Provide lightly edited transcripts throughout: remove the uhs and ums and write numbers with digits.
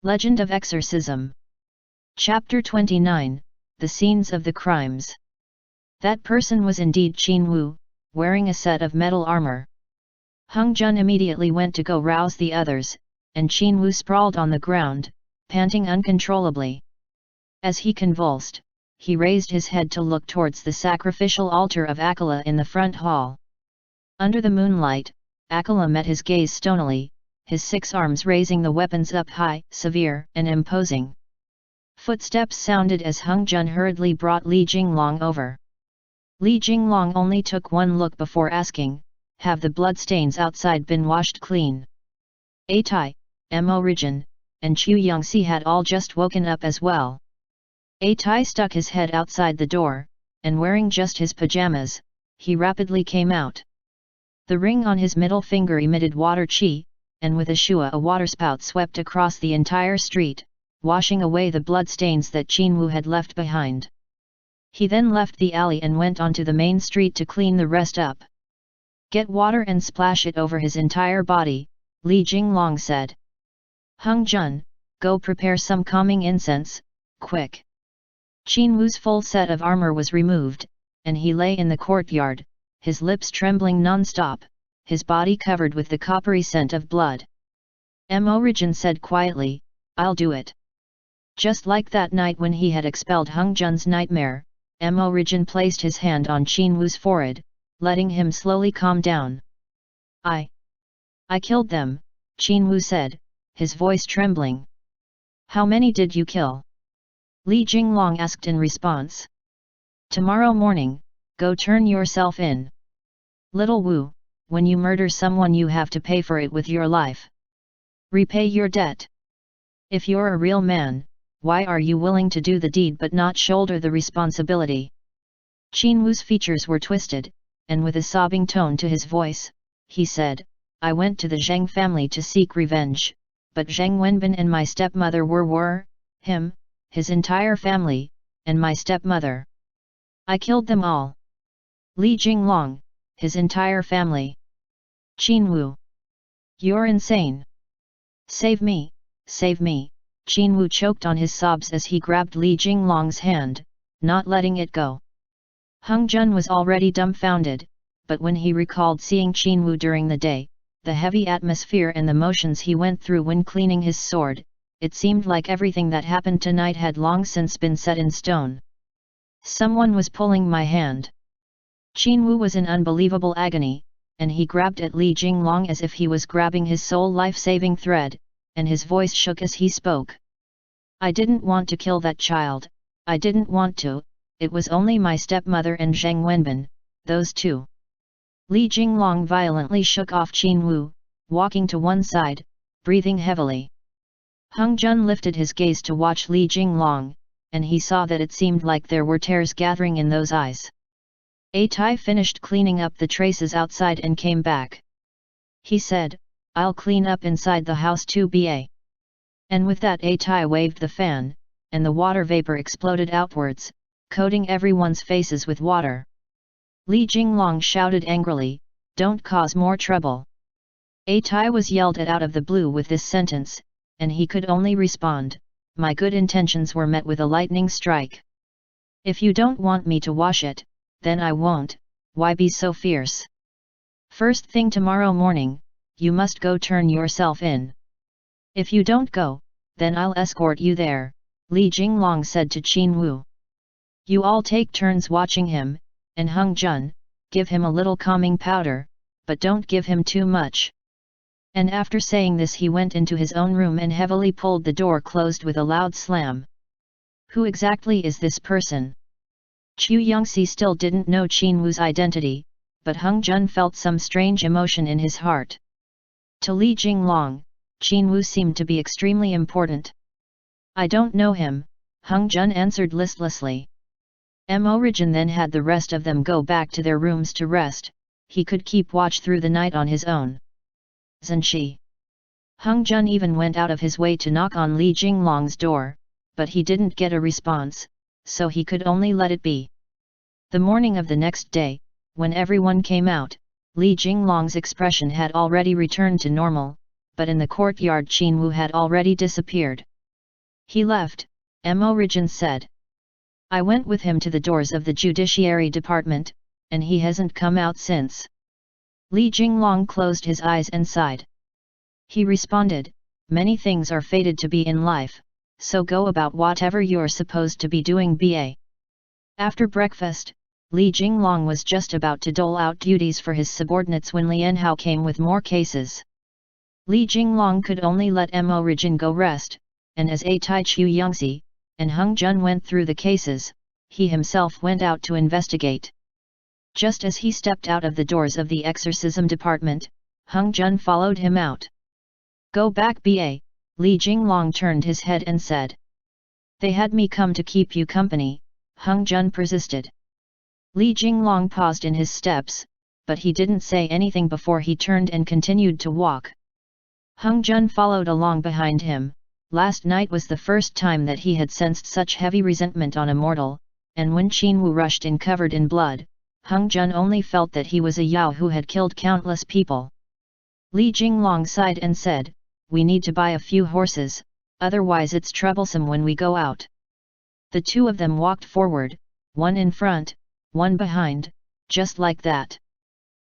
Legend of Exorcism. Chapter 29, The Scenes of the Crimes. That person was indeed Qin Wu, wearing a set of metal armor. Hung Jun immediately went to go rouse the others, and Qin Wu sprawled on the ground, panting uncontrollably. As he convulsed, he raised his head to look towards the sacrificial altar of Akela in the front hall. Under the moonlight, Akela met his gaze stonily, his 6 arms raising the weapons up high, severe and imposing. Footsteps sounded as Hung Jun hurriedly brought Li Jinglong over. Li Jinglong only took one look before asking, "Have the bloodstains outside been washed clean?" A Tai, Mo Rijin, and Chu Yongxi had all just woken up as well. A Tai stuck his head outside the door, and wearing just his pajamas, he rapidly came out. The ring on his middle finger emitted water qi, and with a shua a waterspout swept across the entire street, washing away the bloodstains that Qin Wu had left behind. He then left the alley and went onto the main street to clean the rest up. "Get water and splash it over his entire body," Li Jinglong said. "Hung Jun, go prepare some calming incense, quick." Qin Wu's full set of armor was removed, and he lay in the courtyard, his lips trembling non-stop, his body covered with the coppery scent of blood. Mo Rijin said quietly, "I'll do it." Just like that night when he had expelled Hung Jun's nightmare, Mo Rijin placed his hand on Qin Wu's forehead, letting him slowly calm down. I killed them," Qin Wu said, his voice trembling. "How many did you kill?" Li Jinglong asked in response. "Tomorrow morning, go turn yourself in. Little Wu, when you murder someone you have to pay for it with your life. Repay your debt. If you're a real man, why are you willing to do the deed but not shoulder the responsibility?" Qin Wu's features were twisted, and with a sobbing tone to his voice, he said, "I went to the Zheng family to seek revenge, but Zheng Wenbin and my stepmother were him, his entire family, and my stepmother. I killed them all." Li Jinglong, his entire family. Qin Wu. "You're insane. Save me, save me." Qin Wu choked on his sobs as he grabbed Li Jinglong's hand, not letting it go. Hung Jun was already dumbfounded, but when he recalled seeing Qin Wu during the day, the heavy atmosphere and the motions he went through when cleaning his sword, it seemed like everything that happened tonight had long since been set in stone. "Someone was pulling my hand." Qin Wu was in unbelievable agony, and he grabbed at Li Jinglong as if he was grabbing his sole life-saving thread, and his voice shook as he spoke. "I didn't want to kill that child, I didn't want to, it was only my stepmother and Zheng Wenbin, those two." Li Jinglong violently shook off Qin Wu, walking to one side, breathing heavily. Hung Jun lifted his gaze to watch Li Jinglong, and he saw that it seemed like there were tears gathering in those eyes. A Tai finished cleaning up the traces outside and came back. He said, "I'll clean up inside the house too ba." And with that A Tai waved the fan, and the water vapor exploded outwards, coating everyone's faces with water. Li Jinglong shouted angrily, "Don't cause more trouble." A Tai was yelled at out of the blue with this sentence, and he could only respond, "My good intentions were met with a lightning strike. If you don't want me to wash it, then I won't, why be so fierce? First thing tomorrow morning, you must go turn yourself in. If you don't go, then I'll escort you there," Li Jinglong said to Qin Wu. "You all take turns watching him, and Hung Jun, give him a little calming powder, but don't give him too much." And after saying this he went into his own room and heavily pulled the door closed with a loud slam. Who exactly is this person? Chu Yongxi still didn't know Qin Wu's identity, but Hung Jun felt some strange emotion in his heart. To Li Jinglong, Qin Wu seemed to be extremely important. "I don't know him," Hung Jun answered listlessly. Mo Rijin then had the rest of them go back to their rooms to rest, he could keep watch through the night on his own. Zhenshi. Hung Jun even went out of his way to knock on Li Jinglong's door, but he didn't get a response, so he could only let it be. The morning of the next day, when everyone came out, Li Jinglong's expression had already returned to normal, but in the courtyard Qin Wu had already disappeared. He left, Emorigen said. I went with him to the doors of the Judiciary Department, and he hasn't come out since. Li Jinglong closed his eyes and sighed. He responded, many things are fated to be in life, so go about whatever you're supposed to be doing ba. After breakfast, Li Jinglong was just about to dole out duties for his subordinates when Lian Hao came with more cases. Li Jinglong could only let Emorigen go rest, and as A Tai Chu Yongzi and Hung Jun went through the cases, he himself went out to investigate. Just as he stepped out of the doors of the exorcism department, Hung Jun followed him out. Go back ba, Li Jinglong turned his head and said. They had me come to keep you company, Hung Jun persisted. Li Jinglong paused in his steps, but he didn't say anything before he turned and continued to walk. Hung Jun followed along behind him. Last night was the first time that he had sensed such heavy resentment on a mortal, and when Qin Wu rushed in covered in blood, Hung Jun only felt that he was a Yao who had killed countless people. Li Jinglong sighed and said, we need to buy a few horses, otherwise it's troublesome when we go out. The two of them walked forward, one in front, one behind, just like that.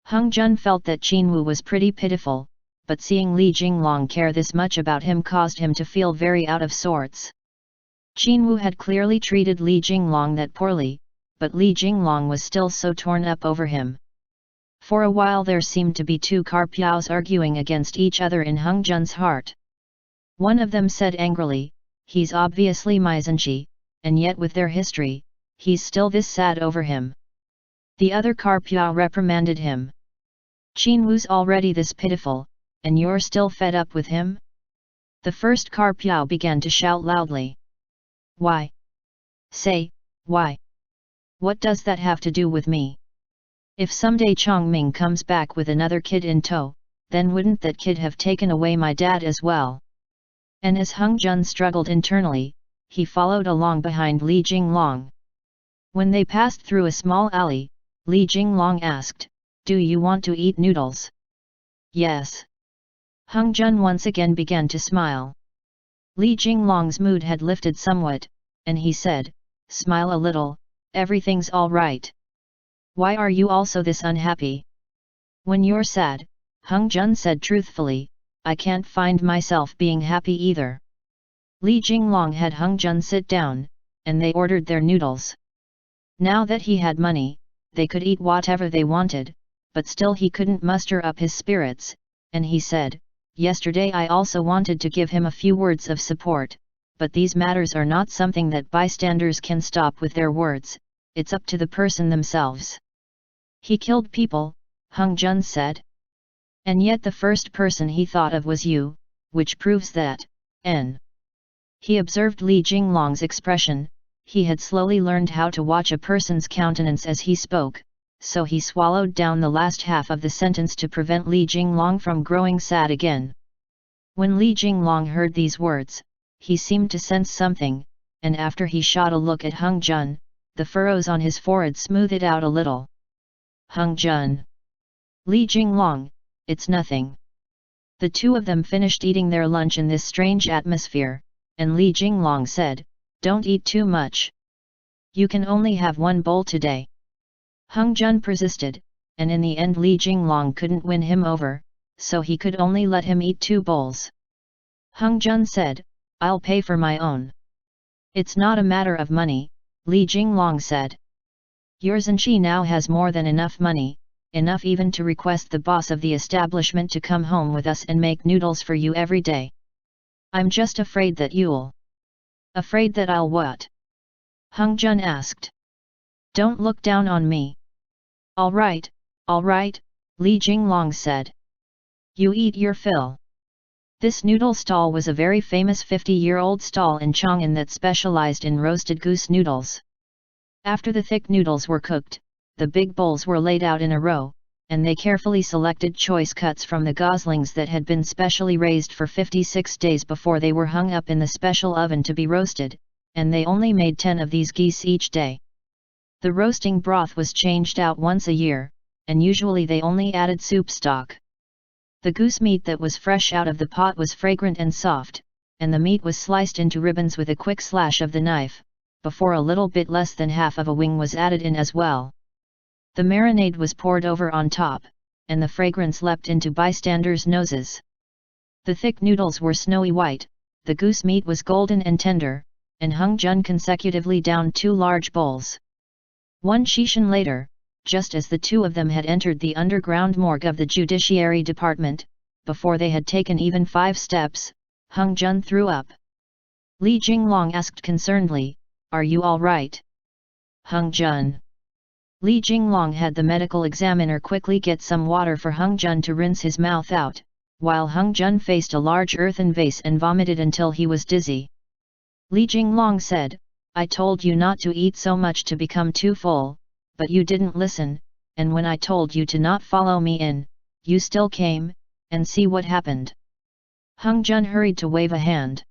Hung Jun felt that Qin Wu was pretty pitiful, but seeing Li Jinglong care this much about him caused him to feel very out of sorts. Qin Wu had clearly treated Li Jinglong that poorly, but Li Jinglong was still so torn up over him. For a while there seemed to be two Carpiaos arguing against each other in Hung Jun's heart. One of them said angrily, he's obviously Mizanchi, and yet with their history, he's still this sad over him. The other Carpiao reprimanded him. Qin Wu's already this pitiful, and you're still fed up with him? The first Carpiao began to shout loudly. Why? Say, why? What does that have to do with me? If someday Chongming comes back with another kid in tow, then wouldn't that kid have taken away my dad as well? And as Hung Jun struggled internally, he followed along behind Li Jinglong. When they passed through a small alley, Li Jinglong asked, do you want to eat noodles? Yes. Hung Jun once again began to smile. Li Jinglong's mood had lifted somewhat, and he said, smile a little, everything's all right. Why are you also this unhappy? When you're sad, Hung Jun said truthfully, I can't find myself being happy either. Li Jinglong had Hung Jun sit down, and they ordered their noodles. Now that he had money, they could eat whatever they wanted, but still he couldn't muster up his spirits, and he said, yesterday I also wanted to give him a few words of support, but these matters are not something that bystanders can stop with their words, it's up to the person themselves. He killed people, Hung Jun said. And yet the first person he thought of was you, which proves that, He observed Li Jinglong's expression. He had slowly learned how to watch a person's countenance as he spoke, so he swallowed down the last half of the sentence to prevent Li Jinglong from growing sad again. When Li Jinglong heard these words, he seemed to sense something, and after he shot a look at Hung Jun, the furrows on his forehead smoothed out a little. Hung Jun. Li Jinglong, it's nothing. The two of them finished eating their lunch in this strange atmosphere, and Li Jinglong said, don't eat too much. You can only have one bowl today. Hung Jun persisted, and in the end Li Jinglong couldn't win him over, so he could only let him eat 2 bowls. Hung Jun said, I'll pay for my own. It's not a matter of money, Li Jinglong said. Your Zhenqi now has more than enough money, enough even to request the boss of the establishment to come home with us and make noodles for you every day. I'm just afraid that you'll... Afraid that I'll what? Hung Jun asked. Don't look down on me. All right, Li Jinglong said. You eat your fill. This noodle stall was a very famous 50-year-old stall in Chongan that specialized in roasted goose noodles. After the thick noodles were cooked, the big bowls were laid out in a row, and they carefully selected choice cuts from the goslings that had been specially raised for 56 days before they were hung up in the special oven to be roasted, and they only made 10 of these geese each day. The roasting broth was changed out once a year, and usually they only added soup stock. The goose meat that was fresh out of the pot was fragrant and soft, and the meat was sliced into ribbons with a quick slash of the knife, before a little bit less than half of a wing was added in as well. The marinade was poured over on top, and the fragrance leapt into bystanders' noses. The thick noodles were snowy white, the goose meat was golden and tender, and Hung Jun consecutively downed 2 large bowls. 1 shishan later, just as the 2 of them had entered the underground morgue of the Judiciary Department, before they had taken even 5 steps, Hung Jun threw up. Li Jinglong asked concernedly, "Are you all right?" Hung Jun. Li Jinglong had the medical examiner quickly get some water for Hung Jun to rinse his mouth out, while Hung Jun faced a large earthen vase and vomited until he was dizzy. Li Jinglong said, "I told you not to eat so much to become too full, but you didn't listen, and when I told you to not follow me in, you still came, and see what happened." Hung Jun hurried to wave a hand.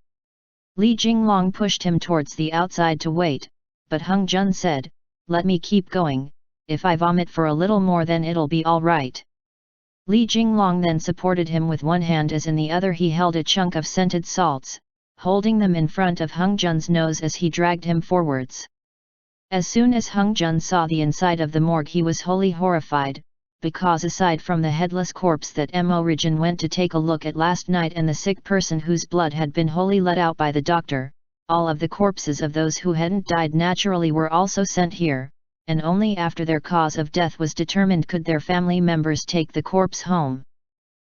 Li Jinglong pushed him towards the outside to wait, but Hung Jun said, "Let me keep going, if I vomit for a little more then it'll be all right." Li Jinglong then supported him with one hand as in the other he held a chunk of scented salts, holding them in front of Hung Jun's nose as he dragged him forwards. As soon as Hung Jun saw the inside of the morgue he was wholly horrified, because aside from the headless corpse that Mo Rijin went to take a look at last night and the sick person whose blood had been wholly let out by the doctor, all of the corpses of those who hadn't died naturally were also sent here, and only after their cause of death was determined could their family members take the corpse home.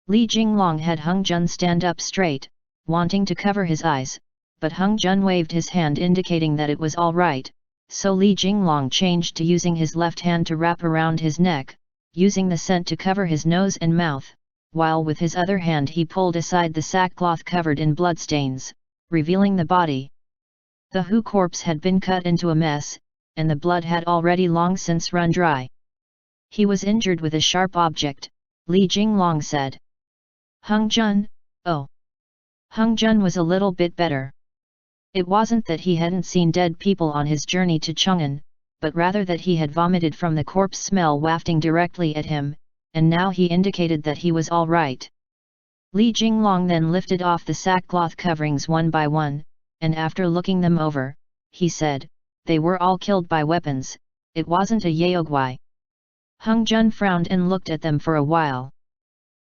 Li Jinglong had Hung Jun stand up straight, wanting to cover his eyes, but Hung Jun waved his hand indicating that it was all right, so Li Jinglong changed to using his left hand to wrap around his neck, using the scent to cover his nose and mouth, while with his other hand he pulled aside the sackcloth covered in bloodstains, revealing the body. The Hu corpse had been cut into a mess, and the blood had already long since run dry. "He was injured with a sharp object," Li Jinglong said. Hung Jun, "Oh." Hung Jun was a little bit better. It wasn't that he hadn't seen dead people on his journey to Chongan, but rather that he had vomited from the corpse smell wafting directly at him, and now he indicated that he was all right. Li Jinglong then lifted off the sackcloth coverings one by one, and after looking them over, he said, "They were all killed by weapons, it wasn't a yaoguai." Hung Jun frowned and looked at them for a while.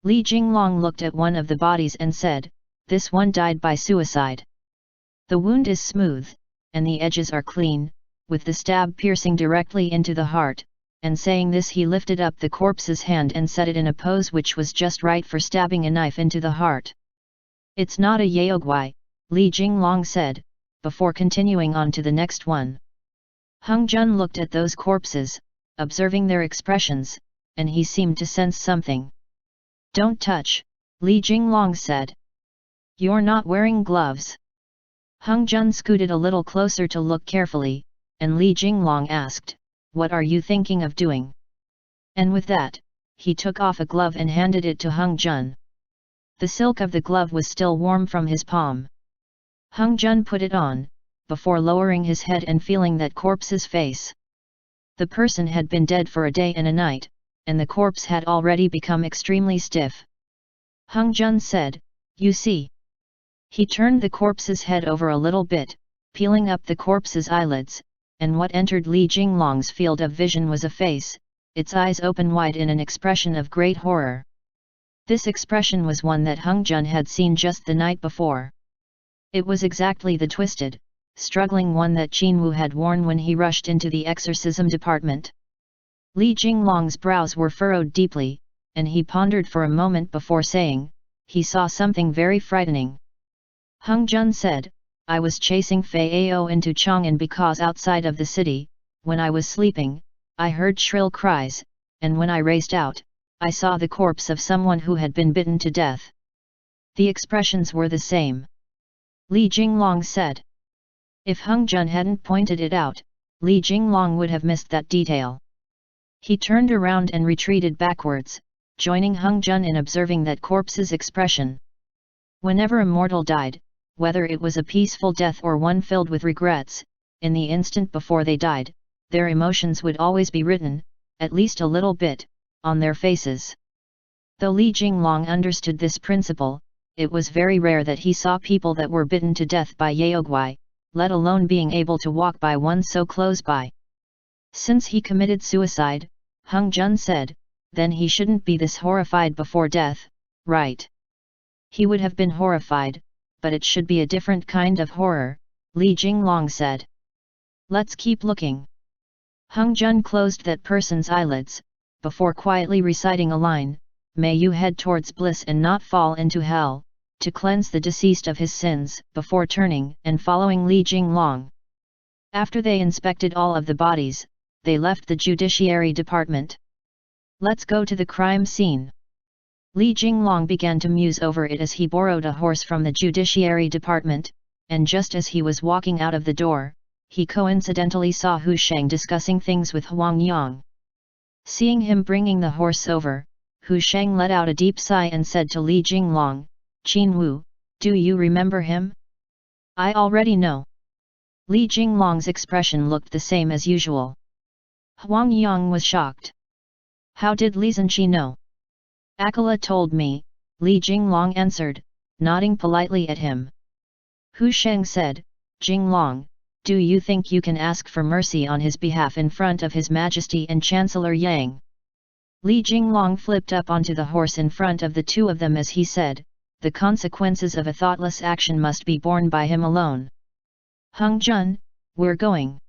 Li Jinglong looked at one of the bodies and said, "This one died by suicide. The wound is smooth, and the edges are clean, with the stab piercing directly into the heart," and saying this he lifted up the corpse's hand and set it in a pose which was just right for stabbing a knife into the heart. "It's not a yaoguai," Li Jinglong said, before continuing on to the next one. Hung Jun looked at those corpses, observing their expressions, and he seemed to sense something. "Don't touch," Li Jinglong said. "You're not wearing gloves." Hung Jun scooted a little closer to look carefully, and Li Jinglong asked, "What are you thinking of doing?" And with that, he took off a glove and handed it to Hung Jun. The silk of the glove was still warm from his palm. Hung Jun put it on, before lowering his head and feeling that corpse's face. The person had been dead for a day and a night, and the corpse had already become extremely stiff. Hung Jun said, "You see." He turned the corpse's head over a little bit, peeling up the corpse's eyelids, and what entered Li Jinglong's field of vision was a face, its eyes open wide in an expression of great horror. This expression was one that Hung Jun had seen just the night before. It was exactly the twisted, struggling one that Qin Wu had worn when he rushed into the exorcism department. Li Jinglong's brows were furrowed deeply, and he pondered for a moment before saying, "He saw something very frightening." Hung Jun said, "I was chasing Fei Ao into Chongan because outside of the city, when I was sleeping, I heard shrill cries, and when I raced out, I saw the corpse of someone who had been bitten to death." The expressions were the same. Li Jinglong said. If Hung Jun hadn't pointed it out, Li Jinglong would have missed that detail. He turned around and retreated backwards, joining Hung Jun in observing that corpse's expression. Whenever a mortal died, whether it was a peaceful death or one filled with regrets, in the instant before they died, their emotions would always be written, at least a little bit, on their faces. Though Li Jinglong understood this principle, it was very rare that he saw people that were bitten to death by Yaogui, let alone being able to walk by one so close by. Since he committed suicide, Hung Jun said, then he shouldn't be this horrified before death, right? He would have been horrified, but it should be a different kind of horror, Li Jinglong said. Let's keep looking. Hung Jun closed that person's eyelids, before quietly reciting a line, may you head towards bliss and not fall into hell, to cleanse the deceased of his sins, before turning and following Li Jinglong. After they inspected all of the bodies, they left the judiciary department. Let's go to the crime scene. Li Jinglong began to muse over it as he borrowed a horse from the judiciary department, and just as he was walking out of the door, he coincidentally saw Hu Sheng discussing things with Huang Yang. Seeing him bringing the horse over, Hu Sheng let out a deep sigh and said to Li Jinglong, Qin Wu, do you remember him? I already know. Li Jinglong's expression looked the same as usual. Huang Yang was shocked. How did Li Zhenqi know? Akala told me, Li Jinglong answered, nodding politely at him. Hu Sheng said, Jinglong, do you think you can ask for mercy on his behalf in front of His Majesty and Chancellor Yang? Li Jinglong flipped up onto the horse in front of the two of them as he said, the consequences of a thoughtless action must be borne by him alone. Hung Jun, we're going.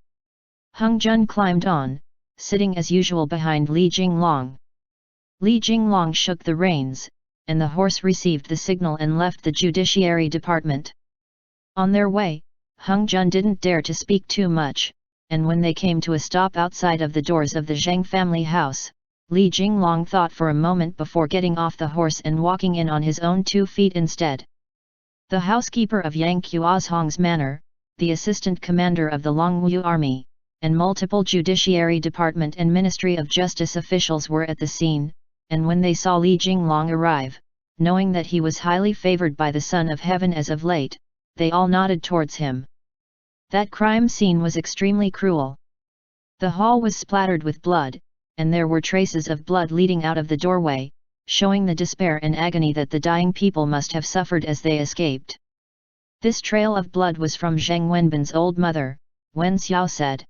Hung Jun climbed on, sitting as usual behind Li Jinglong. Li Jinglong shook the reins, and the horse received the signal and left the judiciary department. On their way, Hung Jun didn't dare to speak too much, and when they came to a stop outside of the doors of the Zheng family house, Li Jinglong thought for a moment before getting off the horse and walking in on his own 2 feet instead. The housekeeper of Yang Qiuzhong's manor, the assistant commander of the Longwu army, and multiple judiciary department and Ministry of Justice officials were at the scene, and when they saw Li Jinglong arrive, knowing that he was highly favored by the Son of Heaven as of late, they all nodded towards him. That crime scene was extremely cruel. The hall was splattered with blood, and there were traces of blood leading out of the doorway, showing the despair and agony that the dying people must have suffered as they escaped. This trail of blood was from Zheng Wenbin's old mother, Wen Xiao said.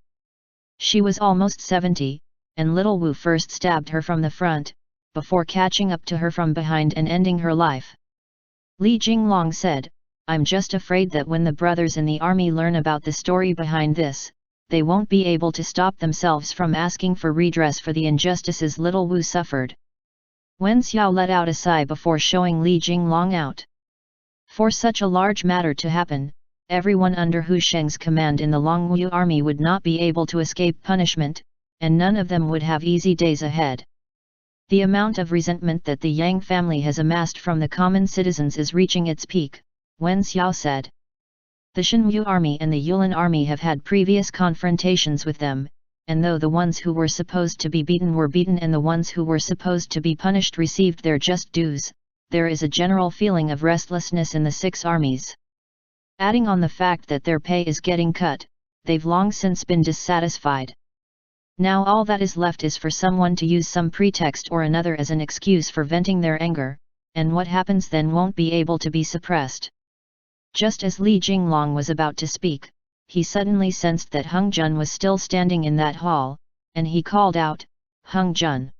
She was almost 70, and little Wu first stabbed her from the front, before catching up to her from behind and ending her life. Li Jinglong said, I'm just afraid that when the brothers in the army learn about the story behind this, they won't be able to stop themselves from asking for redress for the injustices little Wu suffered. Wen Xiao let out a sigh before showing Li Jinglong out. For such a large matter to happen, everyone under Hu Sheng's command in the Longwu army would not be able to escape punishment, and none of them would have easy days ahead. The amount of resentment that the Yang family has amassed from the common citizens is reaching its peak, Wen Xiao said. The Shenwu army and the Yulin army have had previous confrontations with them, and though the ones who were supposed to be beaten were beaten and the ones who were supposed to be punished received their just dues, there is a general feeling of restlessness in the 6 armies. Adding on the fact that their pay is getting cut, they've long since been dissatisfied. Now all that is left is for someone to use some pretext or another as an excuse for venting their anger, and what happens then won't be able to be suppressed. Just as Li Jinglong was about to speak, he suddenly sensed that Hung Jun was still standing in that hall, and he called out, Hung Jun.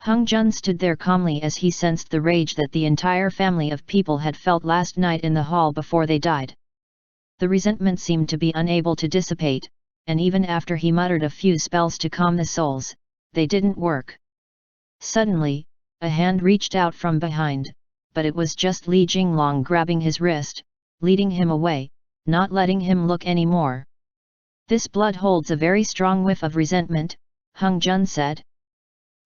Hung Jun stood there calmly as he sensed the rage that the entire family of people had felt last night in the hall before they died. The resentment seemed to be unable to dissipate, and even after he muttered a few spells to calm the souls, they didn't work. Suddenly, a hand reached out from behind, but it was just Li Jinglong grabbing his wrist, leading him away, not letting him look anymore. This blood holds a very strong whiff of resentment, Hung Jun said.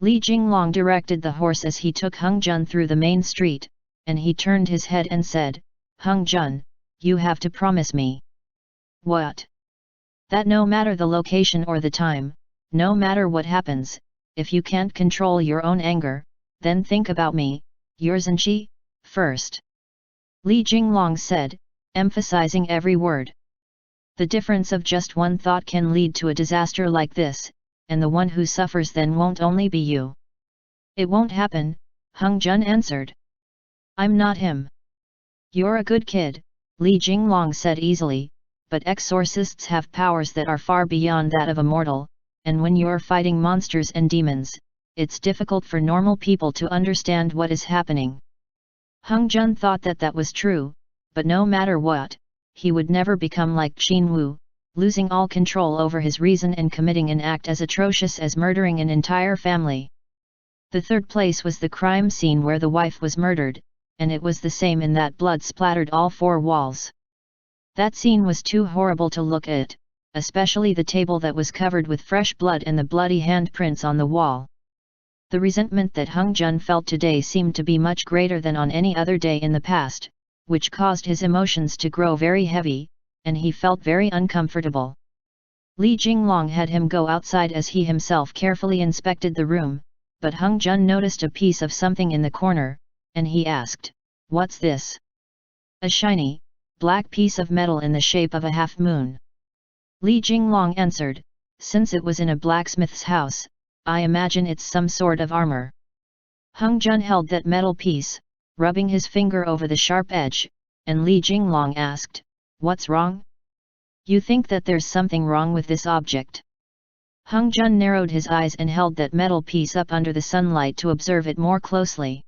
Li Jinglong directed the horse as he took Hung Jun through the main street, and he turned his head and said, Hung Jun, you have to promise me. What? That no matter the location or the time, no matter what happens, if you can't control your own anger, then think about me, your Zhenqi, first. Li Jinglong said, emphasizing every word. The difference of just one thought can lead to a disaster like this, and the one who suffers then won't only be you. It won't happen, Hung Jun answered. I'm not him. "You're a good kid," Li Jinglong said easily, "but exorcists have powers that are far beyond that of a mortal, and when you're fighting monsters and demons, it's difficult for normal people to understand what is happening." Hung Jun thought that that was true, but no matter what, he would never become like Qin Wu, losing all control over his reason and committing an act as atrocious as murdering an entire family. The third place was the crime scene where the wife was murdered, and it was the same in that blood splattered all four walls. That scene was too horrible to look at, especially the table that was covered with fresh blood and the bloody handprints on the wall. The resentment that Hung Jun felt today seemed to be much greater than on any other day in the past, which caused his emotions to grow very heavy, and he felt very uncomfortable. Li Jinglong had him go outside as he himself carefully inspected the room, but Hung Jun noticed a piece of something in the corner, and he asked, "What's this?" "A shiny, black piece of metal in the shape of a half-moon." Li Jinglong answered, "Since it was in a blacksmith's house, I imagine it's some sort of armor." Hung Jun held that metal piece, rubbing his finger over the sharp edge, and Li Jinglong asked, "What's wrong? You think that there's something wrong with this object?" Hung Jun narrowed his eyes and held that metal piece up under the sunlight to observe it more closely.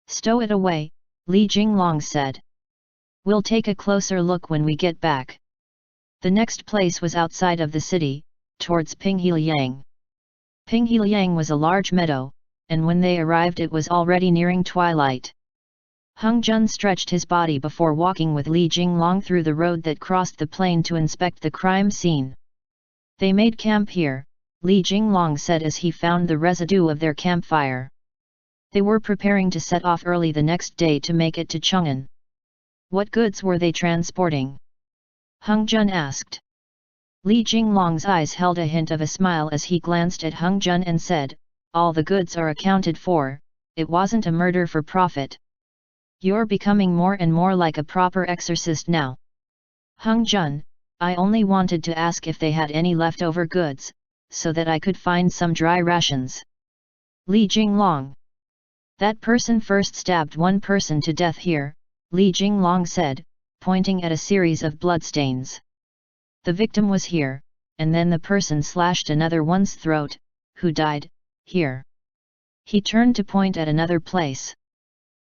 "Stow it away," Li Jinglong said. "We'll take a closer look when we get back." The next place was outside of the city, towards Pingheliang. Pingheliang was a large meadow, and when they arrived it was already nearing twilight. Hung Jun stretched his body before walking with Li Jinglong through the road that crossed the plain to inspect the crime scene. "They made camp here," Li Jinglong said as he found the residue of their campfire. They were preparing to set off early the next day to make it to Chongan. "What goods were they transporting?" Hung Jun asked. Li Jinglong's eyes held a hint of a smile as he glanced at Hung Jun and said, "All the goods are accounted for, it wasn't a murder for profit." "You're becoming more and more like a proper exorcist now." "Hung Jun, I only wanted to ask if they had any leftover goods, so that I could find some dry rations." Li Jinglong. "That person first stabbed one person to death here," Li Jinglong said, pointing at a series of bloodstains. "The victim was here, and then the person slashed another one's throat, who died, here." He turned to point at another place.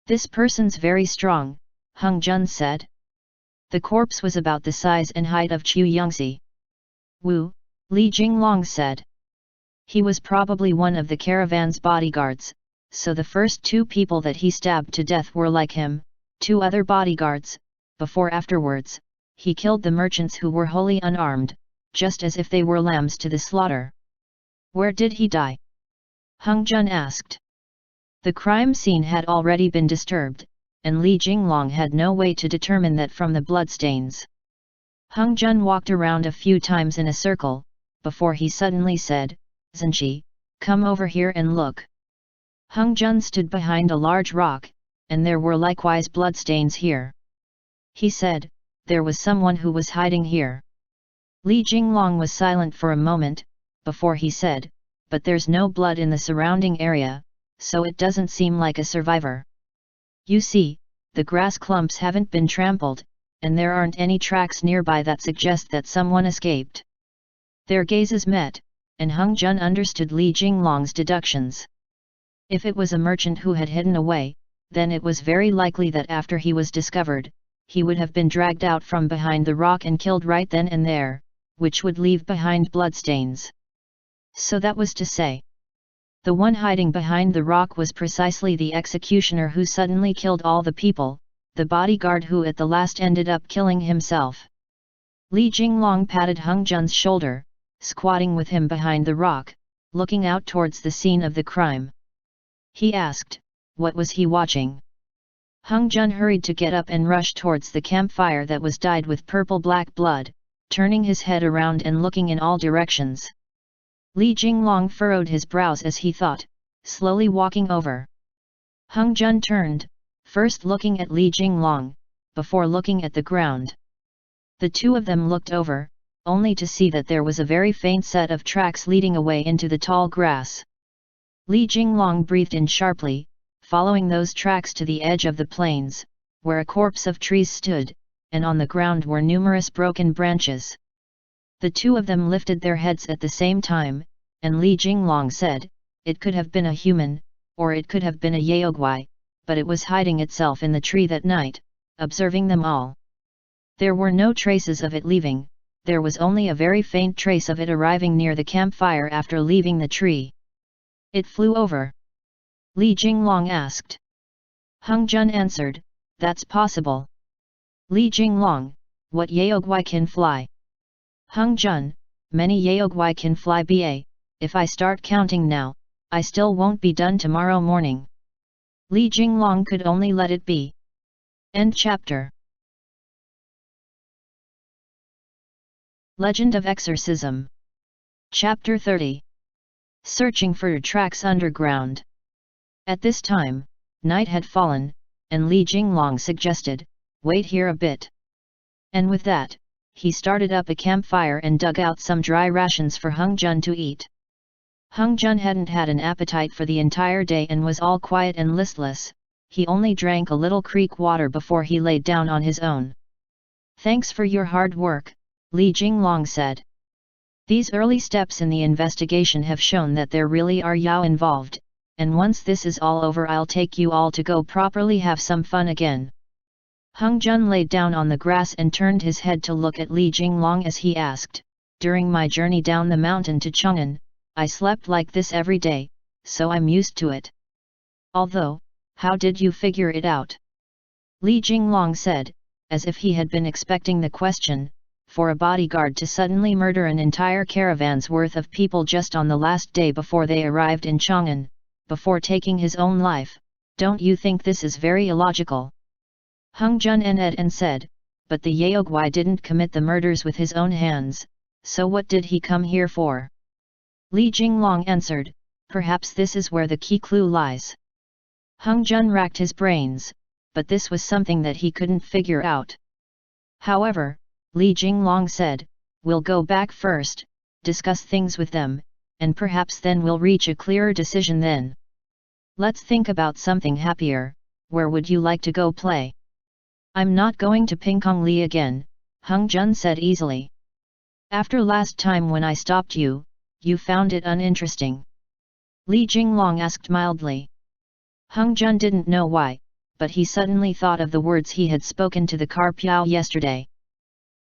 "This person's very strong," Hung Jun said. "The corpse was about the size and height of Chu Yongxi." "Wu," Li Jinglong said. "He was probably one of the caravan's bodyguards, so the first two people that he stabbed to death were like him, two other bodyguards, before afterwards, he killed the merchants who were wholly unarmed, just as if they were lambs to the slaughter." "Where did he die?" Hung Jun asked. The crime scene had already been disturbed, and Li Jinglong had no way to determine that from the bloodstains. Hung Jun walked around a few times in a circle, before he suddenly said, "Zhenqi, come over here and look." Hung Jun stood behind a large rock, and there were likewise bloodstains here. He said, "There was someone who was hiding here." Li Jinglong was silent for a moment, before he said, "But there's no blood in the surrounding area, so it doesn't seem like a survivor. You see, the grass clumps haven't been trampled, and there aren't any tracks nearby that suggest that someone escaped." Their gazes met, and Hung Jun understood Li Jinglong's deductions. If it was a merchant who had hidden away, then it was very likely that after he was discovered, he would have been dragged out from behind the rock and killed right then and there, which would leave behind bloodstains. So that was to say, the one hiding behind the rock was precisely the executioner who suddenly killed all the people, the bodyguard who at the last ended up killing himself. Li Jinglong patted Hung Jun's shoulder, squatting with him behind the rock, looking out towards the scene of the crime. He asked, what was he watching? Hung Jun hurried to get up and rush towards the campfire that was dyed with purple-black blood, turning his head around and looking in all directions. Li Jinglong furrowed his brows as he thought, slowly walking over. Hung Jun turned, first looking at Li Jinglong, before looking at the ground. The two of them looked over, only to see that there was a very faint set of tracks leading away into the tall grass. Li Jinglong breathed in sharply, following those tracks to the edge of the plains, where a corpse of trees stood, and on the ground were numerous broken branches. The two of them lifted their heads at the same time, and Li Jinglong said, "It could have been a human, or it could have been a yaoguai, but it was hiding itself in the tree that night, observing them all. There were no traces of it leaving, there was only a very faint trace of it arriving near the campfire after leaving the tree." "It flew over?" Li Jinglong asked. Hung Jun answered, "That's possible." Li Jinglong, "What yaoguai can fly?" Hung Jun, "Many yaoguai can fly ba, if I start counting now, I still won't be done tomorrow morning." Li Jinglong could only let it be. End chapter. Legend of Exorcism. Chapter 30. Searching for tracks underground. At this time, night had fallen, and Li Jinglong suggested, "Wait here a bit." And with that, he started up a campfire and dug out some dry rations for Hung Jun to eat. Hung Jun hadn't had an appetite for the entire day and was all quiet and listless, he only drank a little creek water before he laid down on his own. "Thanks for your hard work," Li Jinglong said. "These early steps in the investigation have shown that there really are Yao involved, and once this is all over I'll take you all to go properly have some fun again." Hung Jun laid down on the grass and turned his head to look at Li Jinglong as he asked, "During my journey down the mountain to Chongan, I slept like this every day, so I'm used to it." "Although, how did you figure it out?" Li Jinglong said, as if he had been expecting the question. For a bodyguard to suddenly murder an entire caravan's worth of people just on the last day before they arrived in Chongan, before taking his own life, don't you think this is very illogical? Hung Jun nodded and said, "But the yaoguai didn't commit the murders with his own hands, so what did he come here for?" Li Jinglong answered, "Perhaps this is where the key clue lies." Hung Jun racked his brains, but this was something that he couldn't figure out. However, Li Jinglong said, "We'll go back first, discuss things with them, and perhaps then we'll reach a clearer decision then. Let's think about something happier. Where would you like to go play?" "I'm not going to Pingkong Li again," Hung Jun said easily. "After last time when I stopped you, you found it uninteresting." Li Jinglong asked mildly. Hung Jun didn't know why, but he suddenly thought of the words he had spoken to the Carpiao yesterday.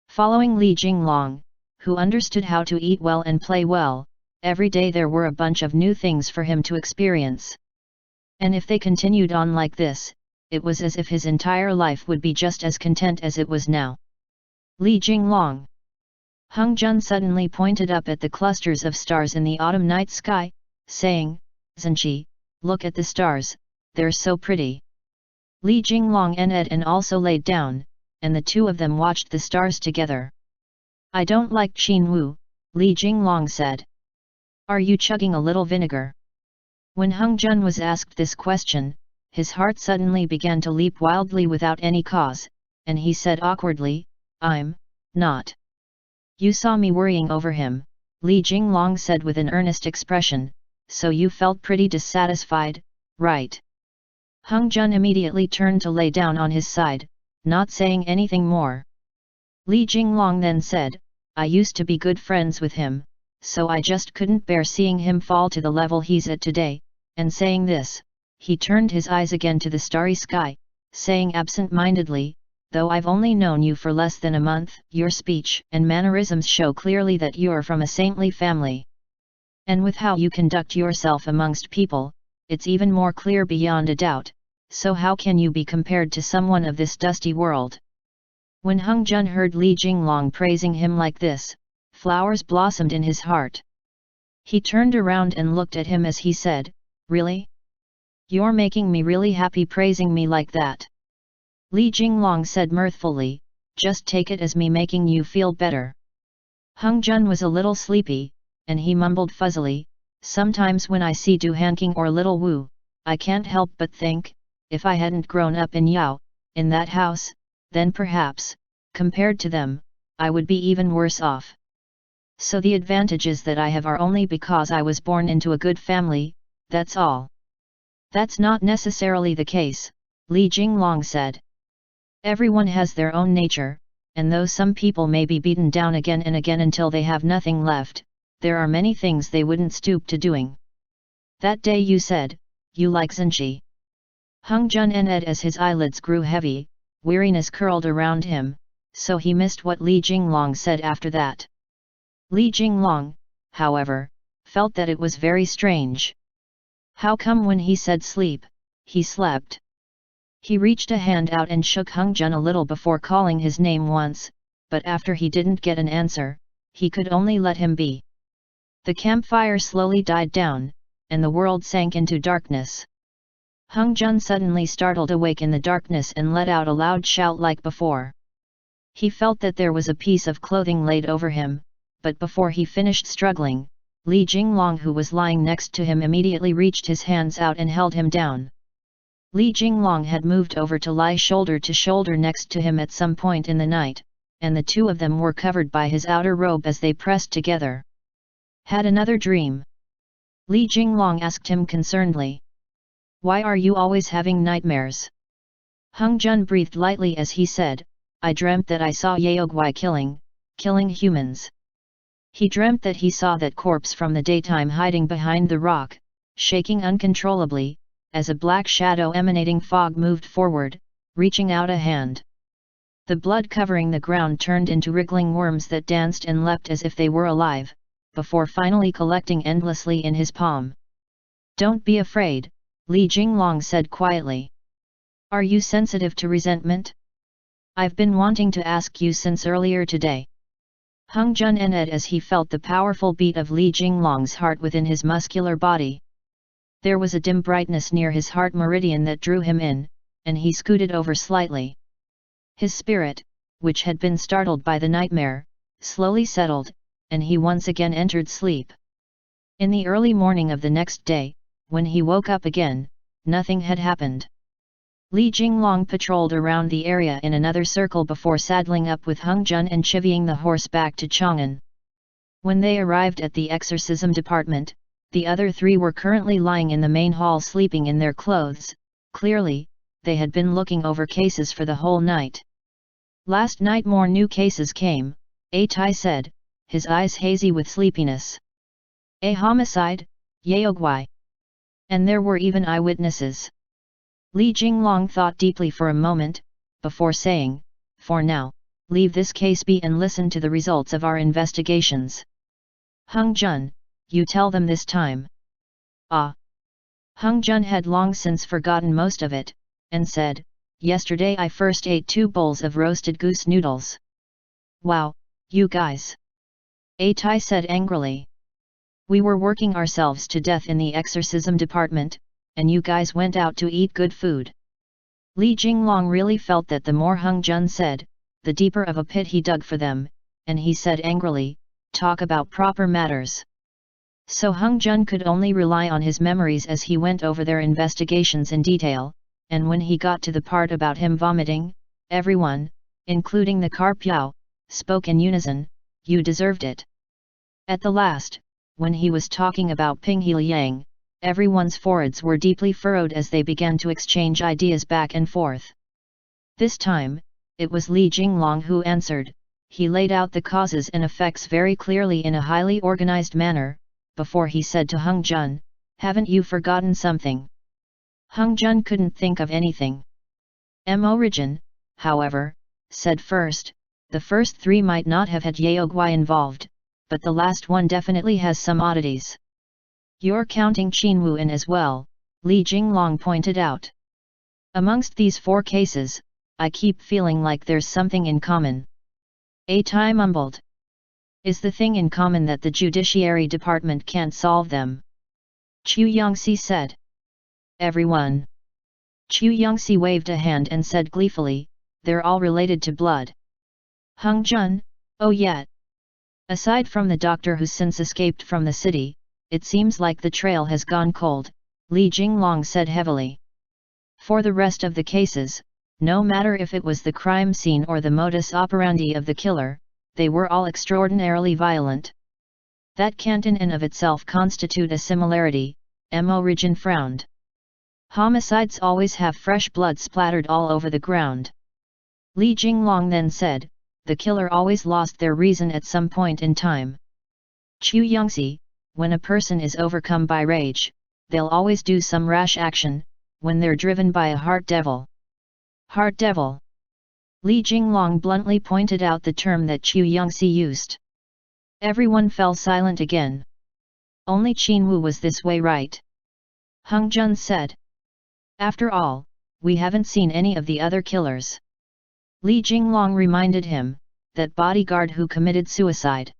Following Li Jinglong, who understood how to eat well and play well, every day there were a bunch of new things for him to experience. And if they continued on like this, it was as if his entire life would be just as content as it was now. Li Jinglong. Hung Jun suddenly pointed up at the clusters of stars in the autumn night sky, saying, "Zanchi, look at the stars, they're so pretty." Li Jinglong nodded and also laid down, and the two of them watched the stars together. "I don't like Qin Wu," Li Jinglong said. "Are you chugging a little vinegar?" When Hung Jun was asked this question, his heart suddenly began to leap wildly without any cause, and he said awkwardly, "I'm not." "You saw me worrying over him," Li Jinglong said with an earnest expression, "so you felt pretty dissatisfied, right?" Hung Jun immediately turned to lay down on his side, not saying anything more. Li Jinglong then said, "I used to be good friends with him, so I just couldn't bear seeing him fall to the level he's at today," and saying this, he turned his eyes again to the starry sky, saying absent-mindedly, "Though I've only known you for less than a month, your speech and mannerisms show clearly that you're from a saintly family. And with how you conduct yourself amongst people, it's even more clear beyond a doubt, so how can you be compared to someone of this dusty world?" When Hung Jun heard Li Jinglong praising him like this, flowers blossomed in his heart. He turned around and looked at him as he said, "Really? You're making me really happy praising me like that." Li Jinglong said mirthfully, "Just take it as me making you feel better." Hung Jun was a little sleepy, and he mumbled fuzzily, "Sometimes when I see Du Hanking or Little Wu, I can't help but think, if I hadn't grown up in Yao, in that house, then perhaps, compared to them, I would be even worse off. So the advantages that I have are only because I was born into a good family, that's all." "That's not necessarily the case," Li Jinglong said. Everyone has their own nature, and though some people may be beaten down again and again until they have nothing left, there are many things they wouldn't stoop to doing. That day you said, you like Zenji. Hung Jun ended as his eyelids grew heavy, weariness curled around him, so he missed what Li Jinglong said after that. Li Jinglong, however, felt that it was very strange. How come when he said sleep, he slept? He reached a hand out and shook Hung Jun a little before calling his name once, but after he didn't get an answer, he could only let him be. The campfire slowly died down, and the world sank into darkness. Hung Jun suddenly startled awake in the darkness and let out a loud shout like before. He felt that there was a piece of clothing laid over him, but before he finished struggling, Li Jinglong who was lying next to him immediately reached his hands out and held him down. Li Jinglong had moved over to lie shoulder to shoulder next to him at some point in the night, and the two of them were covered by his outer robe as they pressed together. Had another dream? Li Jinglong asked him concernedly. Why are you always having nightmares? Hung Jun breathed lightly as he said, I dreamt that I saw Yaogwai killing humans. He dreamt that he saw that corpse from the daytime hiding behind the rock, shaking uncontrollably, as a black shadow emanating fog moved forward, reaching out a hand. The blood covering the ground turned into wriggling worms that danced and leapt as if they were alive, before finally collecting endlessly in his palm. Don't be afraid, Li Jinglong said quietly. Are you sensitive to resentment? I've been wanting to ask you since earlier today. Hung Jun ended as he felt the powerful beat of Li Jinglong's heart within his muscular body. There was a dim brightness near his heart meridian that drew him in, and he scooted over slightly. His spirit, which had been startled by the nightmare, slowly settled, and he once again entered sleep. In the early morning of the next day, when he woke up again, nothing had happened. Li Jinglong patrolled around the area in another circle before saddling up with Hung Jun and chivying the horse back to Chongan. When they arrived at the exorcism department, the other three were currently lying in the main hall sleeping in their clothes. Clearly, they had been looking over cases for the whole night. Last night more new cases came, A Tai said, his eyes hazy with sleepiness. A homicide, Yaogwai. And there were even eyewitnesses. Li Jinglong thought deeply for a moment, before saying, for now, leave this case be and listen to the results of our investigations. Hung Jun, you tell them this time. Ah. Hung Jun had long since forgotten most of it, and said, yesterday I first ate 2 bowls of roasted goose noodles. Wow, you guys. A Tai said angrily. We were working ourselves to death in the exorcism department, and you guys went out to eat good food. Li Jinglong really felt that the more Hung Jun said, the deeper of a pit he dug for them, and he said angrily, talk about proper matters. So Hung Jun could only rely on his memories as he went over their investigations in detail, and when he got to the part about him vomiting, everyone, including the Carpiao, spoke in unison, you deserved it. At the last, when he was talking about Ping He Liang, everyone's foreheads were deeply furrowed as they began to exchange ideas back and forth. This time, it was Li Jinglong who answered. He laid out the causes and effects very clearly in a highly organized manner, before he said to Hung Jun, haven't you forgotten something? Hung Jun couldn't think of anything. Origin, however, said first, the first 3 might not have had Yaogwai involved, but the last one definitely has some oddities. You're counting Qin Wu in as well, Li Jinglong pointed out. Amongst these 4 cases, I keep feeling like there's something in common. A Tai mumbled. Is the thing in common that the judiciary department can't solve them? Chu Yongxi said. Everyone. Chu Yongxi waved a hand and said gleefully, they're all related to blood. Hung Jun, oh yeah. Aside from the doctor who since escaped from the city, it seems like the trail has gone cold, Li Jinglong said heavily. For the rest of the cases, no matter if it was the crime scene or the modus operandi of the killer, they were all extraordinarily violent. That can't in and of itself constitute a similarity, Origin frowned. Homicides always have fresh blood splattered all over the ground. Li Jinglong then said, the killer always lost their reason at some point in time. Chu Yongxi, when a person is overcome by rage, they'll always do some rash action, when they're driven by a heart devil. Heart devil. Li Jinglong bluntly pointed out the term that Chu Yongxi used. Everyone fell silent again. Only Qin Wu was this way, right? Hung Jun said. After all, we haven't seen any of the other killers. Li Jinglong reminded him, that bodyguard who committed suicide.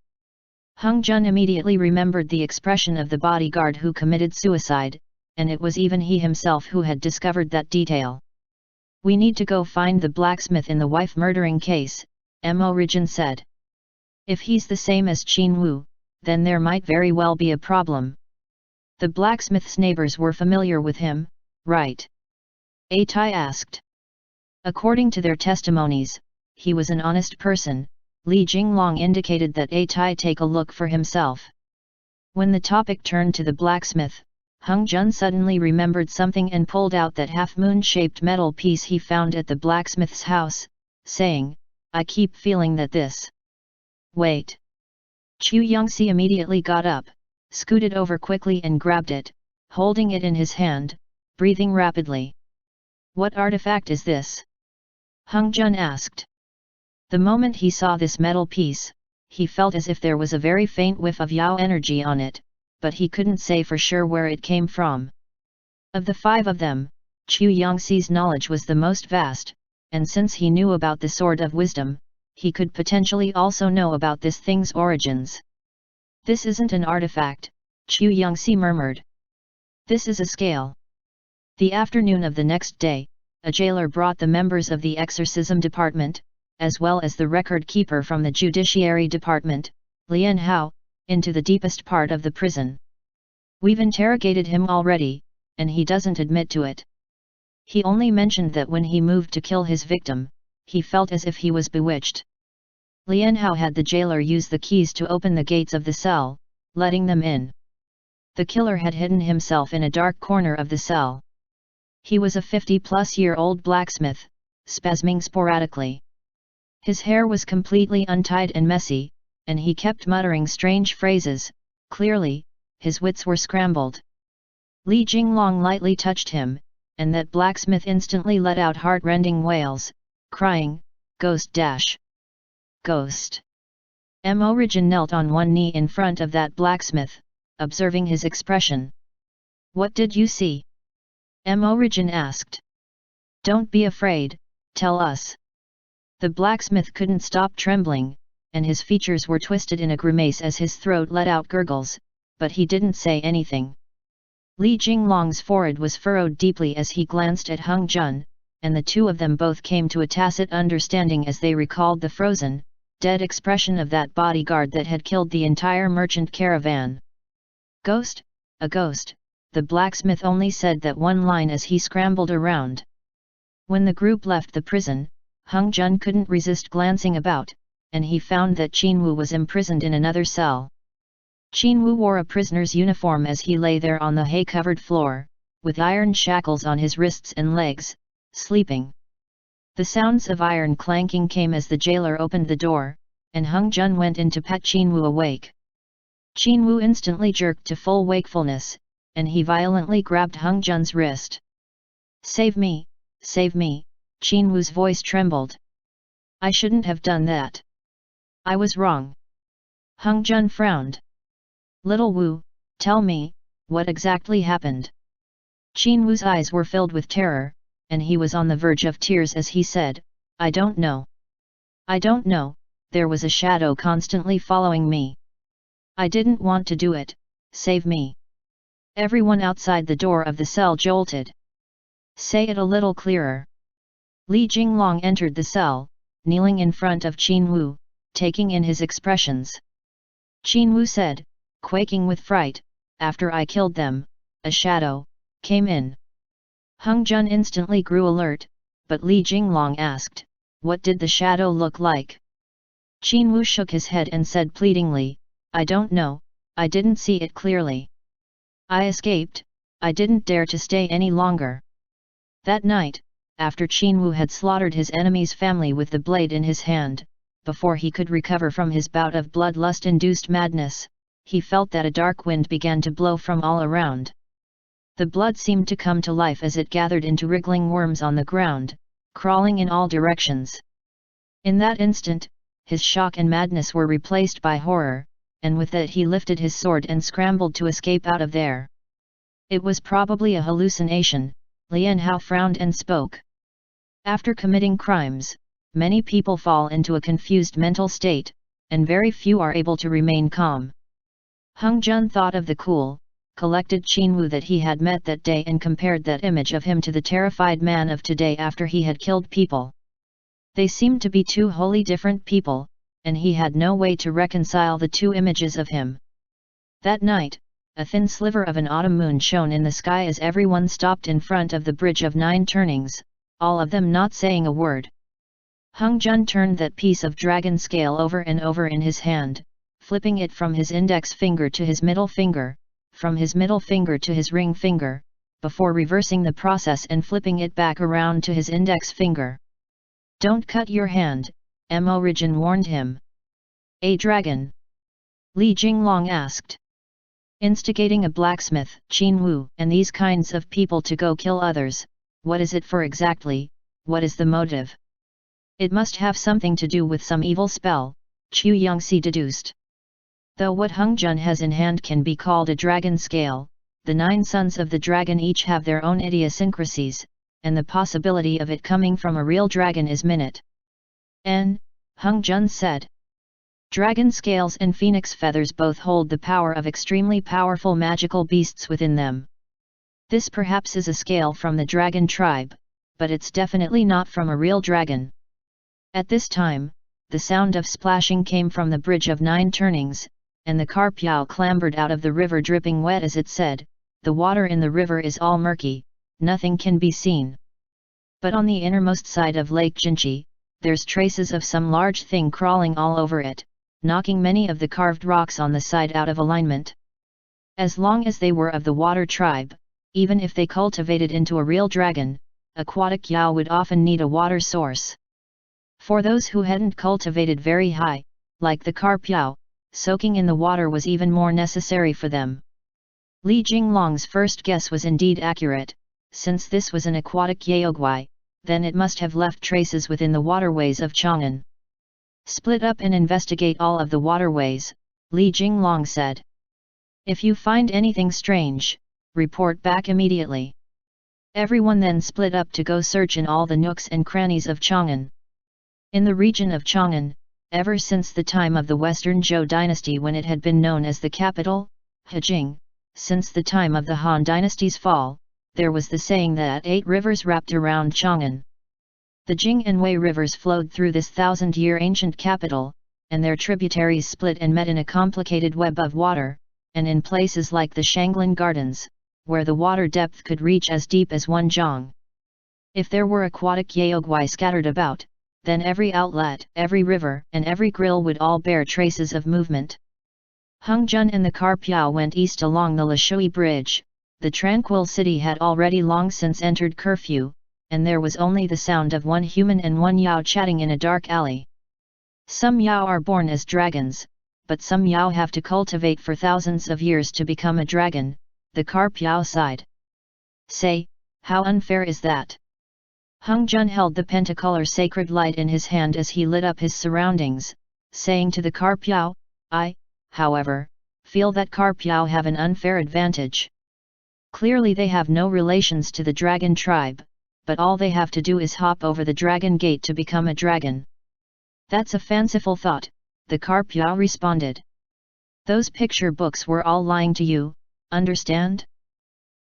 Hung Jun immediately remembered the expression of the bodyguard who committed suicide, and it was even he himself who had discovered that detail. We need to go find the blacksmith in the wife murdering case, Mo Rijin said. If he's the same as Qin Wu, then there might very well be a problem. The blacksmith's neighbors were familiar with him, right? A Tai asked. According to their testimonies, he was an honest person. Li Jinglong indicated that A Tai take a look for himself. When the topic turned to the blacksmith, Hung Jun suddenly remembered something and pulled out that half-moon-shaped metal piece he found at the blacksmith's house, saying, I keep feeling that this. Wait. Chu Yongxi immediately got up, scooted over quickly and grabbed it, holding it in his hand, breathing rapidly. What artifact is this? Hung Jun asked. The moment he saw this metal piece, he felt as if there was a very faint whiff of Yao energy on it, but he couldn't say for sure where it came from. Of the five of them, Chu Yongxi's knowledge was the most vast, and since he knew about the Sword of Wisdom, he could potentially also know about this thing's origins. This isn't an artifact, Chu Yongxi murmured. This is a scale. The afternoon of the next day, a jailer brought the members of the exorcism department, as well as the record keeper from the judiciary department, Lian Hao, into the deepest part of the prison. We've interrogated him already, and he doesn't admit to it. He only mentioned that when he moved to kill his victim, he felt as if he was bewitched. Lian Hao had the jailer use the keys to open the gates of the cell, letting them in. The killer had hidden himself in a dark corner of the cell. He was a 50-plus-year-old blacksmith, spasming sporadically. His hair was completely untied and messy, and he kept muttering strange phrases. Clearly, his wits were scrambled. Li Jinglong lightly touched him, and that blacksmith instantly let out heart-rending wails, crying, "Ghost dash! Ghost!" Mo Rijin knelt on one knee in front of that blacksmith, observing his expression. "What did you see?" Mo Rijin asked. "Don't be afraid, tell us." The blacksmith couldn't stop trembling, and his features were twisted in a grimace as his throat let out gurgles, but he didn't say anything. Li Jinglong's forehead was furrowed deeply as he glanced at Hung Jun, and the two of them both came to a tacit understanding as they recalled the frozen, dead expression of that bodyguard that had killed the entire merchant caravan. "Ghost? A ghost," the blacksmith only said that one line as he scrambled around. When the group left the prison, Hung Jun couldn't resist glancing about, and he found that Qin Wu was imprisoned in another cell. Qin Wu wore a prisoner's uniform as he lay there on the hay-covered floor, with iron shackles on his wrists and legs, sleeping. The sounds of iron clanking came as the jailer opened the door, and Hung Jun went in to pat Qin Wu awake. Qin Wu instantly jerked to full wakefulness, and he violently grabbed Hung Jun's wrist. Save me, Qin Wu's voice trembled. "I shouldn't have done that. I was wrong." Hung Jun frowned. "Little Wu, tell me, what exactly happened?" Qin Wu's eyes were filled with terror, and he was on the verge of tears as he said, "I don't know. I don't know, there was a shadow constantly following me. I didn't want to do it, save me." Everyone outside the door of the cell jolted. "Say it a little clearer." Li Jinglong entered the cell, kneeling in front of Qin Wu, taking in his expressions. Qin Wu said, quaking with fright, "After I killed them, a shadow came in." Hung Jun instantly grew alert, but Li Jinglong asked, "What did the shadow look like?" Qin Wu shook his head and said pleadingly, "I don't know, I didn't see it clearly. I escaped, I didn't dare to stay any longer." That night, after Qinwu had slaughtered his enemy's family with the blade in his hand, before he could recover from his bout of bloodlust-induced madness, he felt that a dark wind began to blow from all around. The blood seemed to come to life as it gathered into wriggling worms on the ground, crawling in all directions. In that instant, his shock and madness were replaced by horror, and with that he lifted his sword and scrambled to escape out of there. It was probably a hallucination, Lian Hao frowned and spoke. After committing crimes, many people fall into a confused mental state, and very few are able to remain calm. Hung Jun thought of the cool, collected Qinwu that he had met that day and compared that image of him to the terrified man of today after he had killed people. They seemed to be two wholly different people, and he had no way to reconcile the two images of him. That night, a thin sliver of an autumn moon shone in the sky as everyone stopped in front of the Bridge of 9 Turnings, all of them not saying a word. Hung Jun turned that piece of dragon scale over and over in his hand, flipping it from his index finger to his middle finger, from his middle finger to his ring finger, before reversing the process and flipping it back around to his index finger. "Don't cut your hand," Mo Rijin warned him. "A dragon?" Li Jinglong asked. "Instigating a blacksmith, Qinwu, and these kinds of people to go kill others, what is it for exactly, what is the motive?" "It must have something to do with some evil spell," Chu Yongxi deduced. "Though what Hung Jun has in hand can be called a dragon scale, the 9 sons of the dragon each have their own idiosyncrasies, and the possibility of it coming from a real dragon is minute." Hung Jun said. "Dragon scales and phoenix feathers both hold the power of extremely powerful magical beasts within them. This perhaps is a scale from the dragon tribe, but it's definitely not from a real dragon." At this time, the sound of splashing came from the Bridge of 9 Turnings, and the Carpiao clambered out of the river dripping wet as it said, "The water in the river is all murky, nothing can be seen. But on the innermost side of Lake Jinchi, there's traces of some large thing crawling all over it, knocking many of the carved rocks on the side out of alignment. As long as they were of the water tribe, even if they cultivated into a real dragon, aquatic Yao would often need a water source. For those who hadn't cultivated very high, like the Carpiao, soaking in the water was even more necessary for them." Li Jinglong's first guess was indeed accurate, since this was an aquatic Yaogwai, then it must have left traces within the waterways of Chongan. "Split up and investigate all of the waterways," Li Jinglong said. "If you find anything strange, report back immediately." Everyone then split up to go search in all the nooks and crannies of Chongan. In the region of Chongan, ever since the time of the Western Zhou dynasty when it had been known as the capital, Hejing, since the time of the Han dynasty's fall, there was the saying that 8 rivers wrapped around Chongan. The Jing and Wei rivers flowed through this 1,000-year ancient capital, and their tributaries split and met in a complicated web of water, and in places like the Shanglin Gardens, where the water depth could reach as deep as 1 zhang. If there were aquatic Yaogwai scattered about, then every outlet, every river, and every grill would all bear traces of movement. Hung Jun and the Carpiao went east along the Lishui Bridge. The tranquil city had already long since entered curfew, and there was only the sound of 1 human and 1 Yao chatting in a dark alley. Some Yao are born as dragons, but some Yao have to cultivate for thousands of years to become a dragon, the Carpiao sighed. "Say, how unfair is that?" Hung Jun held the pentacolor sacred light in his hand as he lit up his surroundings, saying to the Carpiao, "I, however, feel that Carpiao have an unfair advantage. Clearly they have no relations to the dragon tribe, but all they have to do is hop over the dragon gate to become a dragon." "That's a fanciful thought," the Carpiao responded. "Those picture books were all lying to you, understand?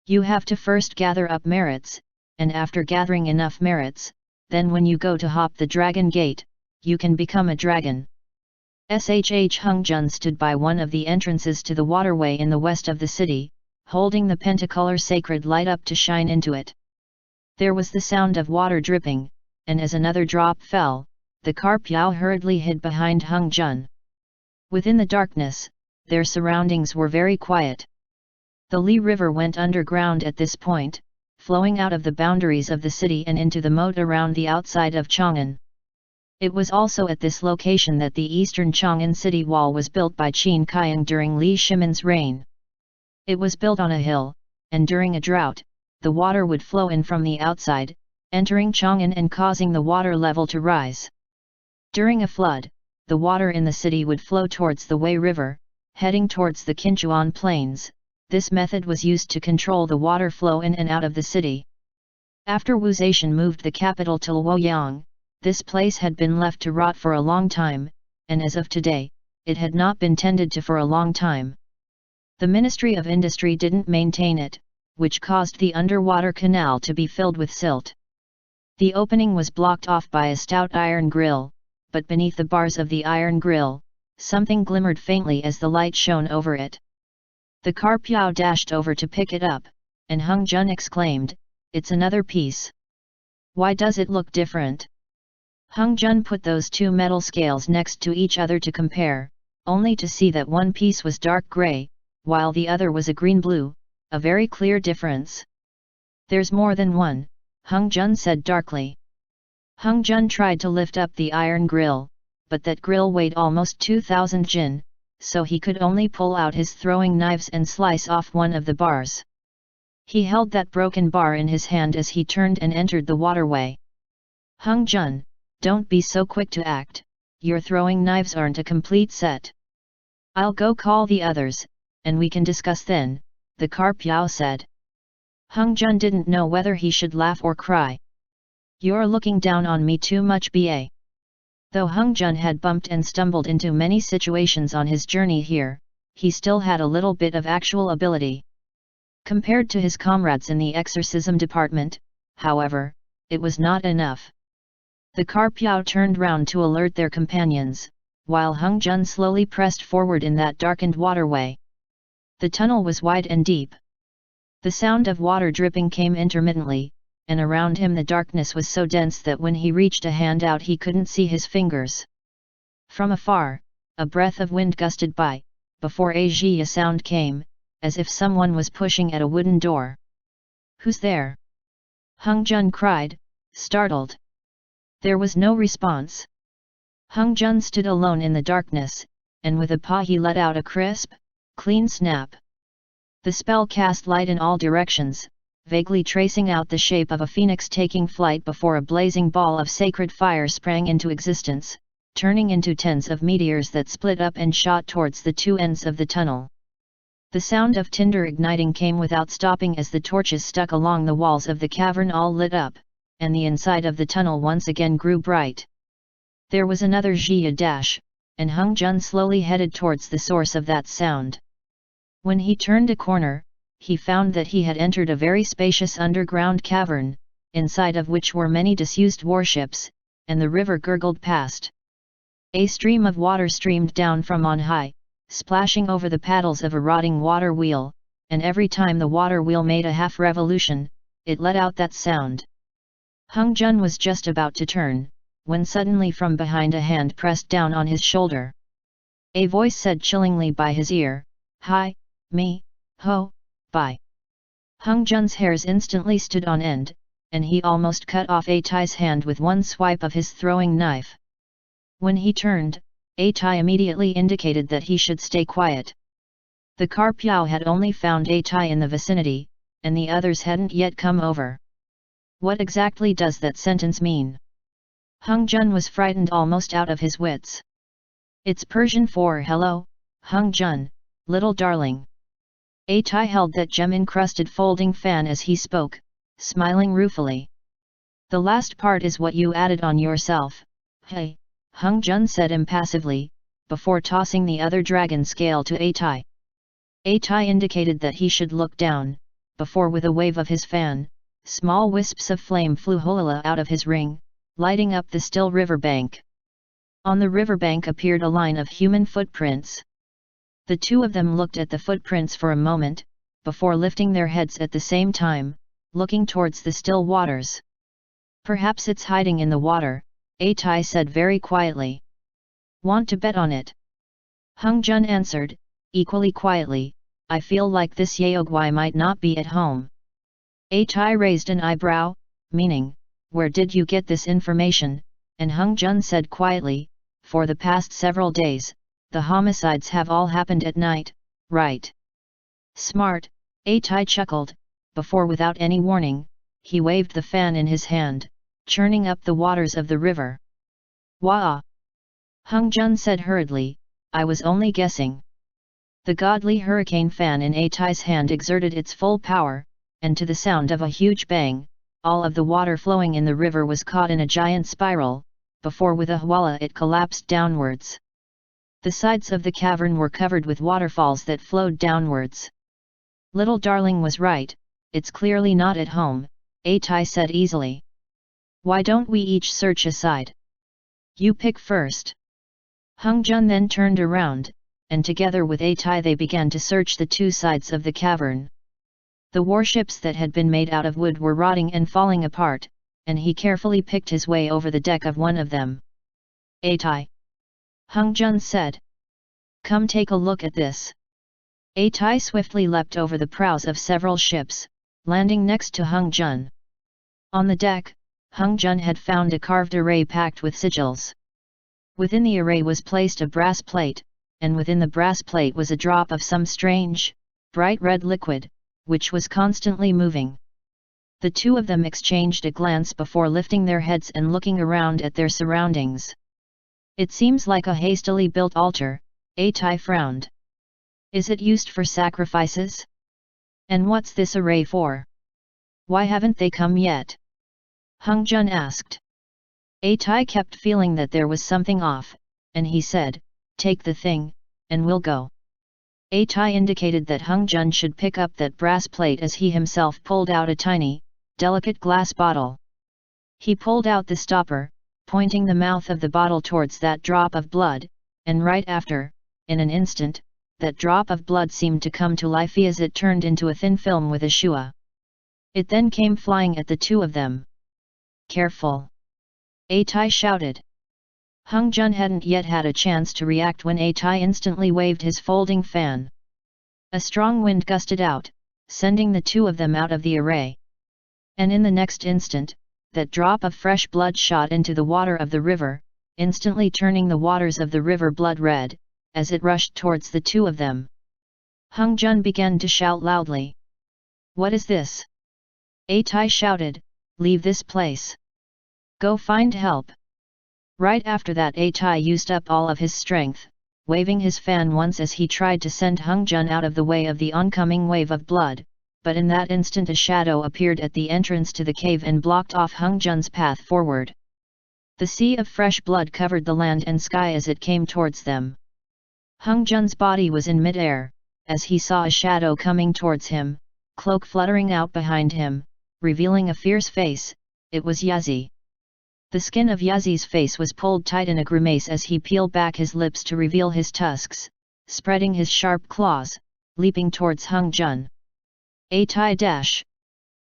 You have to first gather up merits, and after gathering enough merits, then when you go to hop the dragon gate, you can become a dragon." Hung Jun stood by one of the entrances to the waterway in the west of the city, holding the pentacolor sacred light up to shine into it. There was the sound of water dripping, and as another drop fell, the Carpiao hurriedly hid behind Hung Jun. Within the darkness, their surroundings were very quiet. The Li River went underground at this point, flowing out of the boundaries of the city and into the moat around the outside of Chongan. It was also at this location that the eastern Chongan city wall was built by Qin Kaiang during Li Shimin's reign. It was built on a hill, and during a drought, the water would flow in from the outside, entering Chongan and causing the water level to rise. During a flood, the water in the city would flow towards the Wei River, heading towards the Qinchuan Plains. This method was used to control the water flow in and out of the city. After Wu Zetian moved the capital to Luoyang, this place had been left to rot for a long time, and as of today, it had not been tended to for a long time. The Ministry of Industry didn't maintain it, which caused the underwater canal to be filled with silt. The opening was blocked off by a stout iron grill, but beneath the bars of the iron grill, something glimmered faintly as the light shone over it. The Carpiao dashed over to pick it up, and Hung Jun exclaimed, "It's another piece. Why does it look different?" Hung Jun put those two metal scales next to each other to compare, only to see that one piece was dark grey, while the other was a green-blue, a very clear difference. "There's more than one," Hung Jun said darkly. Hung Jun tried to lift up the iron grill, but that grill weighed almost 2,000 jin, so he could only pull out his throwing knives and slice off one of the bars. He held that broken bar in his hand as he turned and entered the waterway. "Hung Jun, don't be so quick to act, your throwing knives aren't a complete set. I'll go call the others, and we can discuss then," the Carpiao said. Hung Jun didn't know whether he should laugh or cry. "You're looking down on me too much, ba." Though Hung Jun had bumped and stumbled into many situations on his journey here, he still had a little bit of actual ability. Compared to his comrades in the exorcism department, however, it was not enough. The Carpiao turned round to alert their companions, while Hung Jun slowly pressed forward in that darkened waterway. The tunnel was wide and deep. The sound of water dripping came intermittently, and around him the darkness was so dense that when he reached a hand out he couldn't see his fingers. From afar, a breath of wind gusted by, before a zhi sound came, as if someone was pushing at a wooden door. "Who's there?" Hung Jun cried, startled. There was no response. Hung Jun stood alone in the darkness, and with a paw he let out a crisp, clean snap. The spell cast light in all directions, vaguely tracing out the shape of a phoenix taking flight before a blazing ball of sacred fire sprang into existence, turning into tens of meteors that split up and shot towards the two ends of the tunnel. The sound of tinder igniting came without stopping as the torches stuck along the walls of the cavern all lit up, and the inside of the tunnel once again grew bright. There was another zhi dash, and Hung Jun slowly headed towards the source of that sound. When he turned a corner, he found that he had entered a very spacious underground cavern, inside of which were many disused warships, and the river gurgled past. A stream of water streamed down from on high, splashing over the paddles of a rotting water wheel, and every time the water wheel made a half revolution, it let out that sound. Hung Jun was just about to turn, when suddenly from behind a hand pressed down on his shoulder. A voice said chillingly by his ear, "Hi, me, ho, bye." Hung Jun's hairs instantly stood on end, and he almost cut off A Tai's hand with one swipe of his throwing knife. When he turned, A Tai immediately indicated that he should stay quiet. The Carpiao had only found A Tai in the vicinity, and the others hadn't yet come over. What exactly does that sentence mean? Hung Jun was frightened almost out of his wits. It's Persian for hello, Hung Jun, little darling. A Tai held that gem-encrusted folding fan as he spoke, smiling ruefully. The last part is what you added on yourself, hey, Hung Jun said impassively, before tossing the other dragon scale to A Tai. A Tai indicated that he should look down, before with a wave of his fan, small wisps of flame flew holila out of his ring, lighting up the still riverbank. On the riverbank appeared a line of human footprints. The two of them looked at the footprints for a moment, before lifting their heads at the same time, looking towards the still waters. "Perhaps it's hiding in the water," A Tai said very quietly. "Want to bet on it?" Hung Jun answered, equally quietly, "I feel like this Yaogwai might not be at home." A Tai raised an eyebrow, meaning, "Where did you get this information?" And Hung Jun said quietly, "For the past several days, the homicides have all happened at night, right?" "Smart," A Tai chuckled. Before, without any warning, he waved the fan in his hand, churning up the waters of the river. "Wah!" Hung Jun said hurriedly, "I was only guessing." The godly hurricane fan in A Tai's hand exerted its full power, and to the sound of a huge bang, all of the water flowing in the river was caught in a giant spiral, before with a hwalla it collapsed downwards. The sides of the cavern were covered with waterfalls that flowed downwards. "Little darling was right, it's clearly not at home," A Tai said easily. "Why don't we each search a side? You pick first." Hung Jun then turned around, and together with A Tai they began to search the two sides of the cavern. The warships that had been made out of wood were rotting and falling apart, and he carefully picked his way over the deck of one of them. "A Tai," Hung Jun said. "Come take a look at this." A Tai swiftly leapt over the prows of several ships, landing next to Hung Jun. On the deck, Hung Jun had found a carved array packed with sigils. Within the array was placed a brass plate, and within the brass plate was a drop of some strange, bright red liquid, which was constantly moving. The two of them exchanged a glance before lifting their heads and looking around at their surroundings. "It seems like a hastily built altar," A Tai frowned. "Is it used for sacrifices? And what's this array for? Why haven't they come yet?" Hung Jun asked. A Tai kept feeling that there was something off, and he said, "Take the thing, and we'll go." A Tai indicated that Hung Jun should pick up that brass plate as he himself pulled out a tiny, delicate glass bottle. He pulled out the stopper, pointing the mouth of the bottle towards that drop of blood, and right after, in an instant, that drop of blood seemed to come to life as it turned into a thin film with a shua. It then came flying at the two of them. "Careful!" A Tai shouted. Hung Jun hadn't yet had a chance to react when A Tai instantly waved his folding fan. A strong wind gusted out, sending the two of them out of the array. And in the next instant, that drop of fresh blood shot into the water of the river, instantly turning the waters of the river blood red, as it rushed towards the two of them. Hung Jun began to shout loudly. "What is this?" A Tai shouted, "Leave this place. Go find help." Right after that A Tai used up all of his strength, waving his fan once as he tried to send Hung Jun out of the way of the oncoming wave of blood, but in that instant a shadow appeared at the entrance to the cave and blocked off Hung Jun's path forward. The sea of fresh blood covered the land and sky as it came towards them. Hung Jun's body was in mid-air, as he saw a shadow coming towards him, cloak fluttering out behind him, revealing a fierce face. It was Yazi. The skin of Yazi's face was pulled tight in a grimace as he peeled back his lips to reveal his tusks, spreading his sharp claws, leaping towards Hung Jun. "A Tai dash!"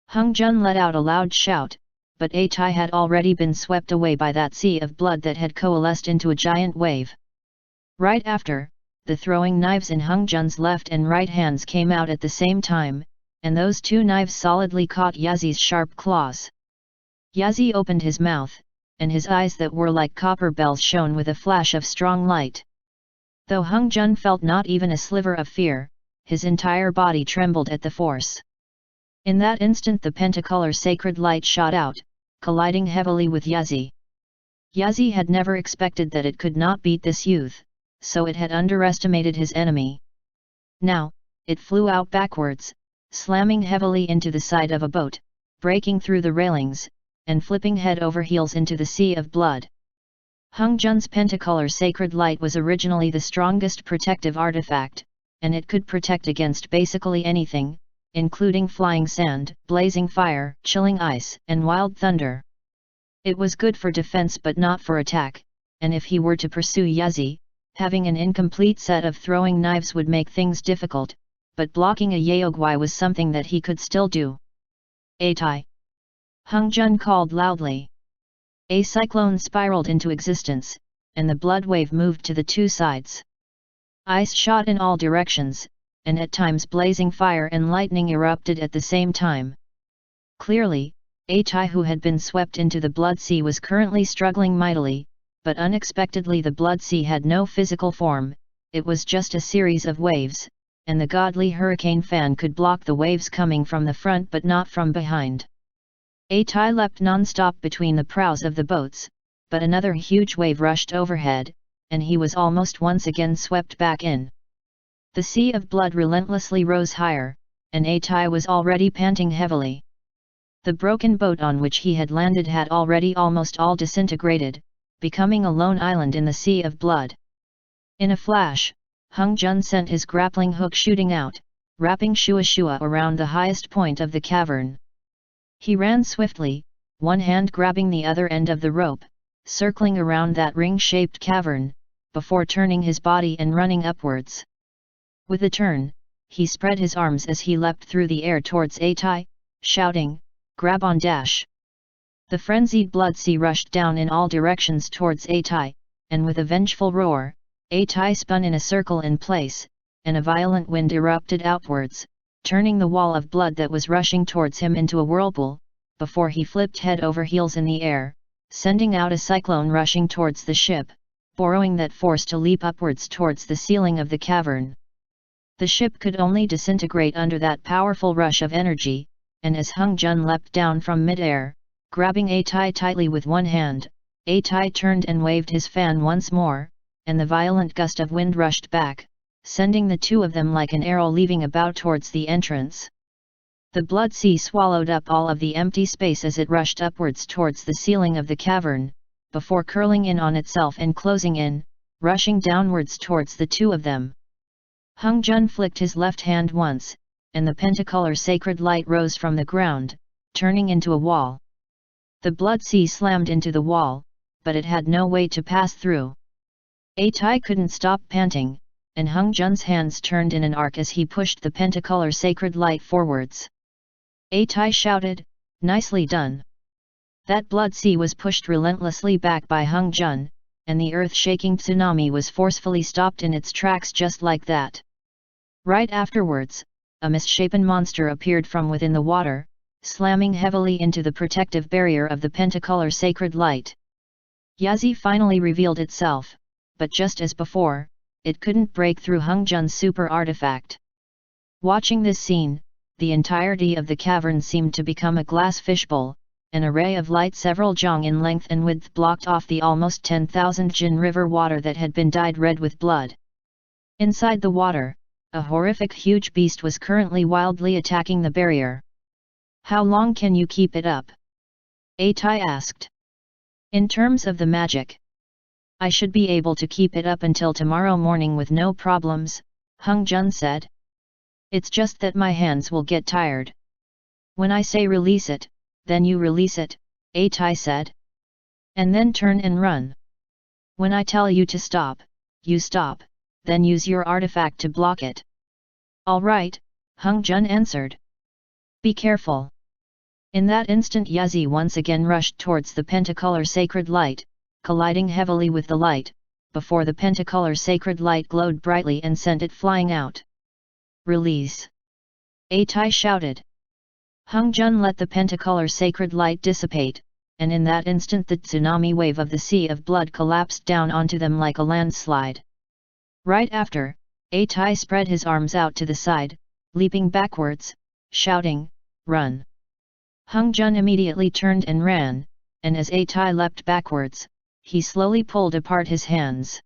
Hung Jun let out a loud shout, but A Tai had already been swept away by that sea of blood that had coalesced into a giant wave. Right after, the throwing knives in Hung Jun's left and right hands came out at the same time, and those two knives solidly caught Yazi's sharp claws. Yazi opened his mouth, and his eyes that were like copper bells shone with a flash of strong light. Though Hung Jun felt not even a sliver of fear, his entire body trembled at the force. In that instant the pentacolor sacred light shot out, colliding heavily with Yazi. Yazi had never expected that it could not beat this youth, so it had underestimated his enemy. Now, it flew out backwards, slamming heavily into the side of a boat, breaking through the railings, and flipping head over heels into the sea of blood. Hung Jun's pentacolor sacred light was originally the strongest protective artifact, and it could protect against basically anything, including flying sand, blazing fire, chilling ice, and wild thunder. It was good for defense but not for attack, and if he were to pursue Yazi, having an incomplete set of throwing knives would make things difficult, but blocking a Yaogwai was something that he could still do. "A Tai!" Hung Jun called loudly. A cyclone spiraled into existence, and the blood wave moved to the two sides. Ice shot in all directions, and at times blazing fire and lightning erupted at the same time. Clearly, Atai, who had been swept into the blood sea, was currently struggling mightily, but unexpectedly the blood sea had no physical form, it was just a series of waves, and the godly hurricane fan could block the waves coming from the front but not from behind. Atai leapt non-stop between the prows of the boats, but another huge wave rushed overhead, and he was almost once again swept back in. The sea of blood relentlessly rose higher, and Atai was already panting heavily. The broken boat on which he had landed had already almost all disintegrated, becoming a lone island in the sea of blood. In a flash, Hung Jun sent his grappling hook shooting out, wrapping Shua Shua around the highest point of the cavern. He ran swiftly, one hand grabbing the other end of the rope, circling around that ring-shaped cavern, before turning his body and running upwards. With a turn, he spread his arms as he leapt through the air towards Atai, shouting, "Grab on dash!" The frenzied blood sea rushed down in all directions towards Atai, and with a vengeful roar, Atai spun in a circle in place, and a violent wind erupted outwards, turning the wall of blood that was rushing towards him into a whirlpool, before he flipped head over heels in the air, sending out a cyclone rushing towards the ship, borrowing that force to leap upwards towards the ceiling of the cavern. The ship could only disintegrate under that powerful rush of energy, and as Hung Jun leapt down from mid-air, grabbing Atai tightly with one hand, Atai turned and waved his fan once more, and the violent gust of wind rushed back, sending the two of them like an arrow leaving a bow towards the entrance. The blood sea swallowed up all of the empty space as it rushed upwards towards the ceiling of the cavern, before curling in on itself and closing in, rushing downwards towards the two of them. Hung Jun flicked his left hand once, and the pentacolor sacred light rose from the ground, turning into a wall. The blood sea slammed into the wall, but it had no way to pass through. Atai couldn't stop panting, and Hung Jun's hands turned in an arc as he pushed the pentacolor sacred light forwards. Atai shouted, "Nicely done!" That blood sea was pushed relentlessly back by Hung Jun, and the earth-shaking tsunami was forcefully stopped in its tracks just like that. Right afterwards, a misshapen monster appeared from within the water, slamming heavily into the protective barrier of the pentacolor sacred light. Yazi finally revealed itself, but just as before, it couldn't break through Hung Jun's super artifact. Watching this scene, the entirety of the cavern seemed to become a glass fishbowl, an array of light several zhang in length and width blocked off the almost 10,000 Jin river water that had been dyed red with blood. Inside the water, a horrific huge beast was currently wildly attacking the barrier. "How long can you keep it up?" Atai asked. "In terms of the magic, I should be able to keep it up until tomorrow morning with no problems," Hung Jun said. "It's just that my hands will get tired." "When I say release it, then you release it," Atai said. "And then turn and run. When I tell you to stop, you stop, then use your artifact to block it." "All right," Hung Jun answered. "Be careful." In that instant Yazi once again rushed towards the pentacolor sacred light, colliding heavily with the light, before the pentacolor sacred light glowed brightly and sent it flying out. "Release!" Atai shouted. Hung Jun let the pentacolor sacred light dissipate, and in that instant the tsunami wave of the sea of blood collapsed down onto them like a landslide. Right after, Atai spread his arms out to the side, leaping backwards, shouting, "Run!" Hung Jun immediately turned and ran, and as Atai leapt backwards, he slowly pulled apart his hands.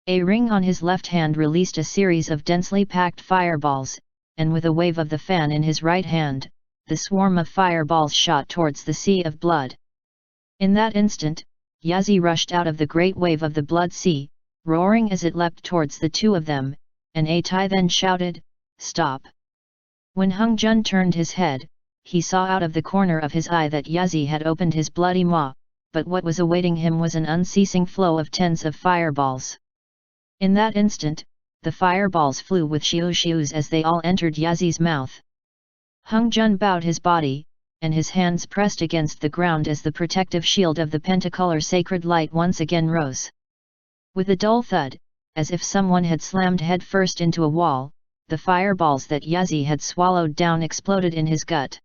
A ring on his left hand released a series of densely packed fireballs, and with a wave of the fan in his right hand, the swarm of fireballs shot towards the sea of blood. In that instant, Yazi rushed out of the great wave of the blood sea, roaring as it leapt towards the two of them, and Atai then shouted, "Stop!" When Hung Jun turned his head, he saw out of the corner of his eye that Yazi had opened his bloody maw, but what was awaiting him was an unceasing flow of tens of fireballs. In that instant, the fireballs flew with shiu-shius as they all entered Yazi's mouth. Hung Jun bowed his body, and his hands pressed against the ground as the protective shield of the pentacolor sacred light once again rose. With a dull thud, as if someone had slammed head first into a wall, the fireballs that Yazi had swallowed down exploded in his gut.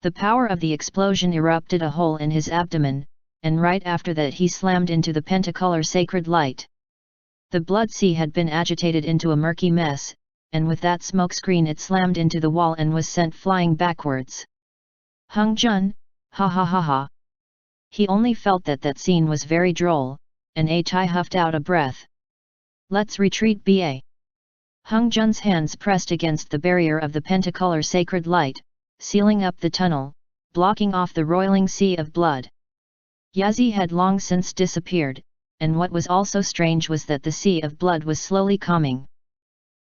The power of the explosion erupted a hole in his abdomen, and right after that he slammed into the pentacolor sacred light. The blood sea had been agitated into a murky mess, and with that smokescreen it slammed into the wall and was sent flying backwards. Hung Jun, ha ha ha ha. He only felt that scene was very droll, and A Tai huffed out a breath. Let's retreat ba. Hung Jun's hands pressed against the barrier of the pentacolor sacred light, sealing up the tunnel, blocking off the roiling sea of blood. Yazi had long since disappeared, and what was also strange was that the sea of blood was slowly calming.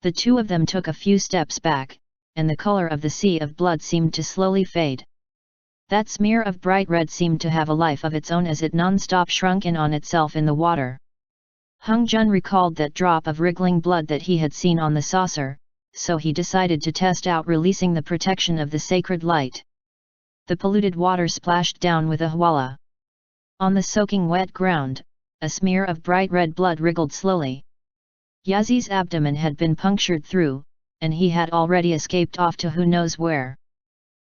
The two of them took a few steps back, and the color of the sea of blood seemed to slowly fade. That smear of bright red seemed to have a life of its own as it non-stop shrunk in on itself in the water. Hung Jun recalled that drop of wriggling blood that he had seen on the saucer, so he decided to test out releasing the protection of the sacred light. The polluted water splashed down with a hwala. On the soaking wet ground, a smear of bright red blood wriggled slowly. Yazi's abdomen had been punctured through, and he had already escaped off to who knows where.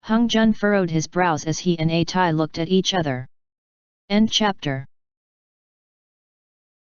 Hung Jun furrowed his brows as he and A Tai looked at each other. End chapter.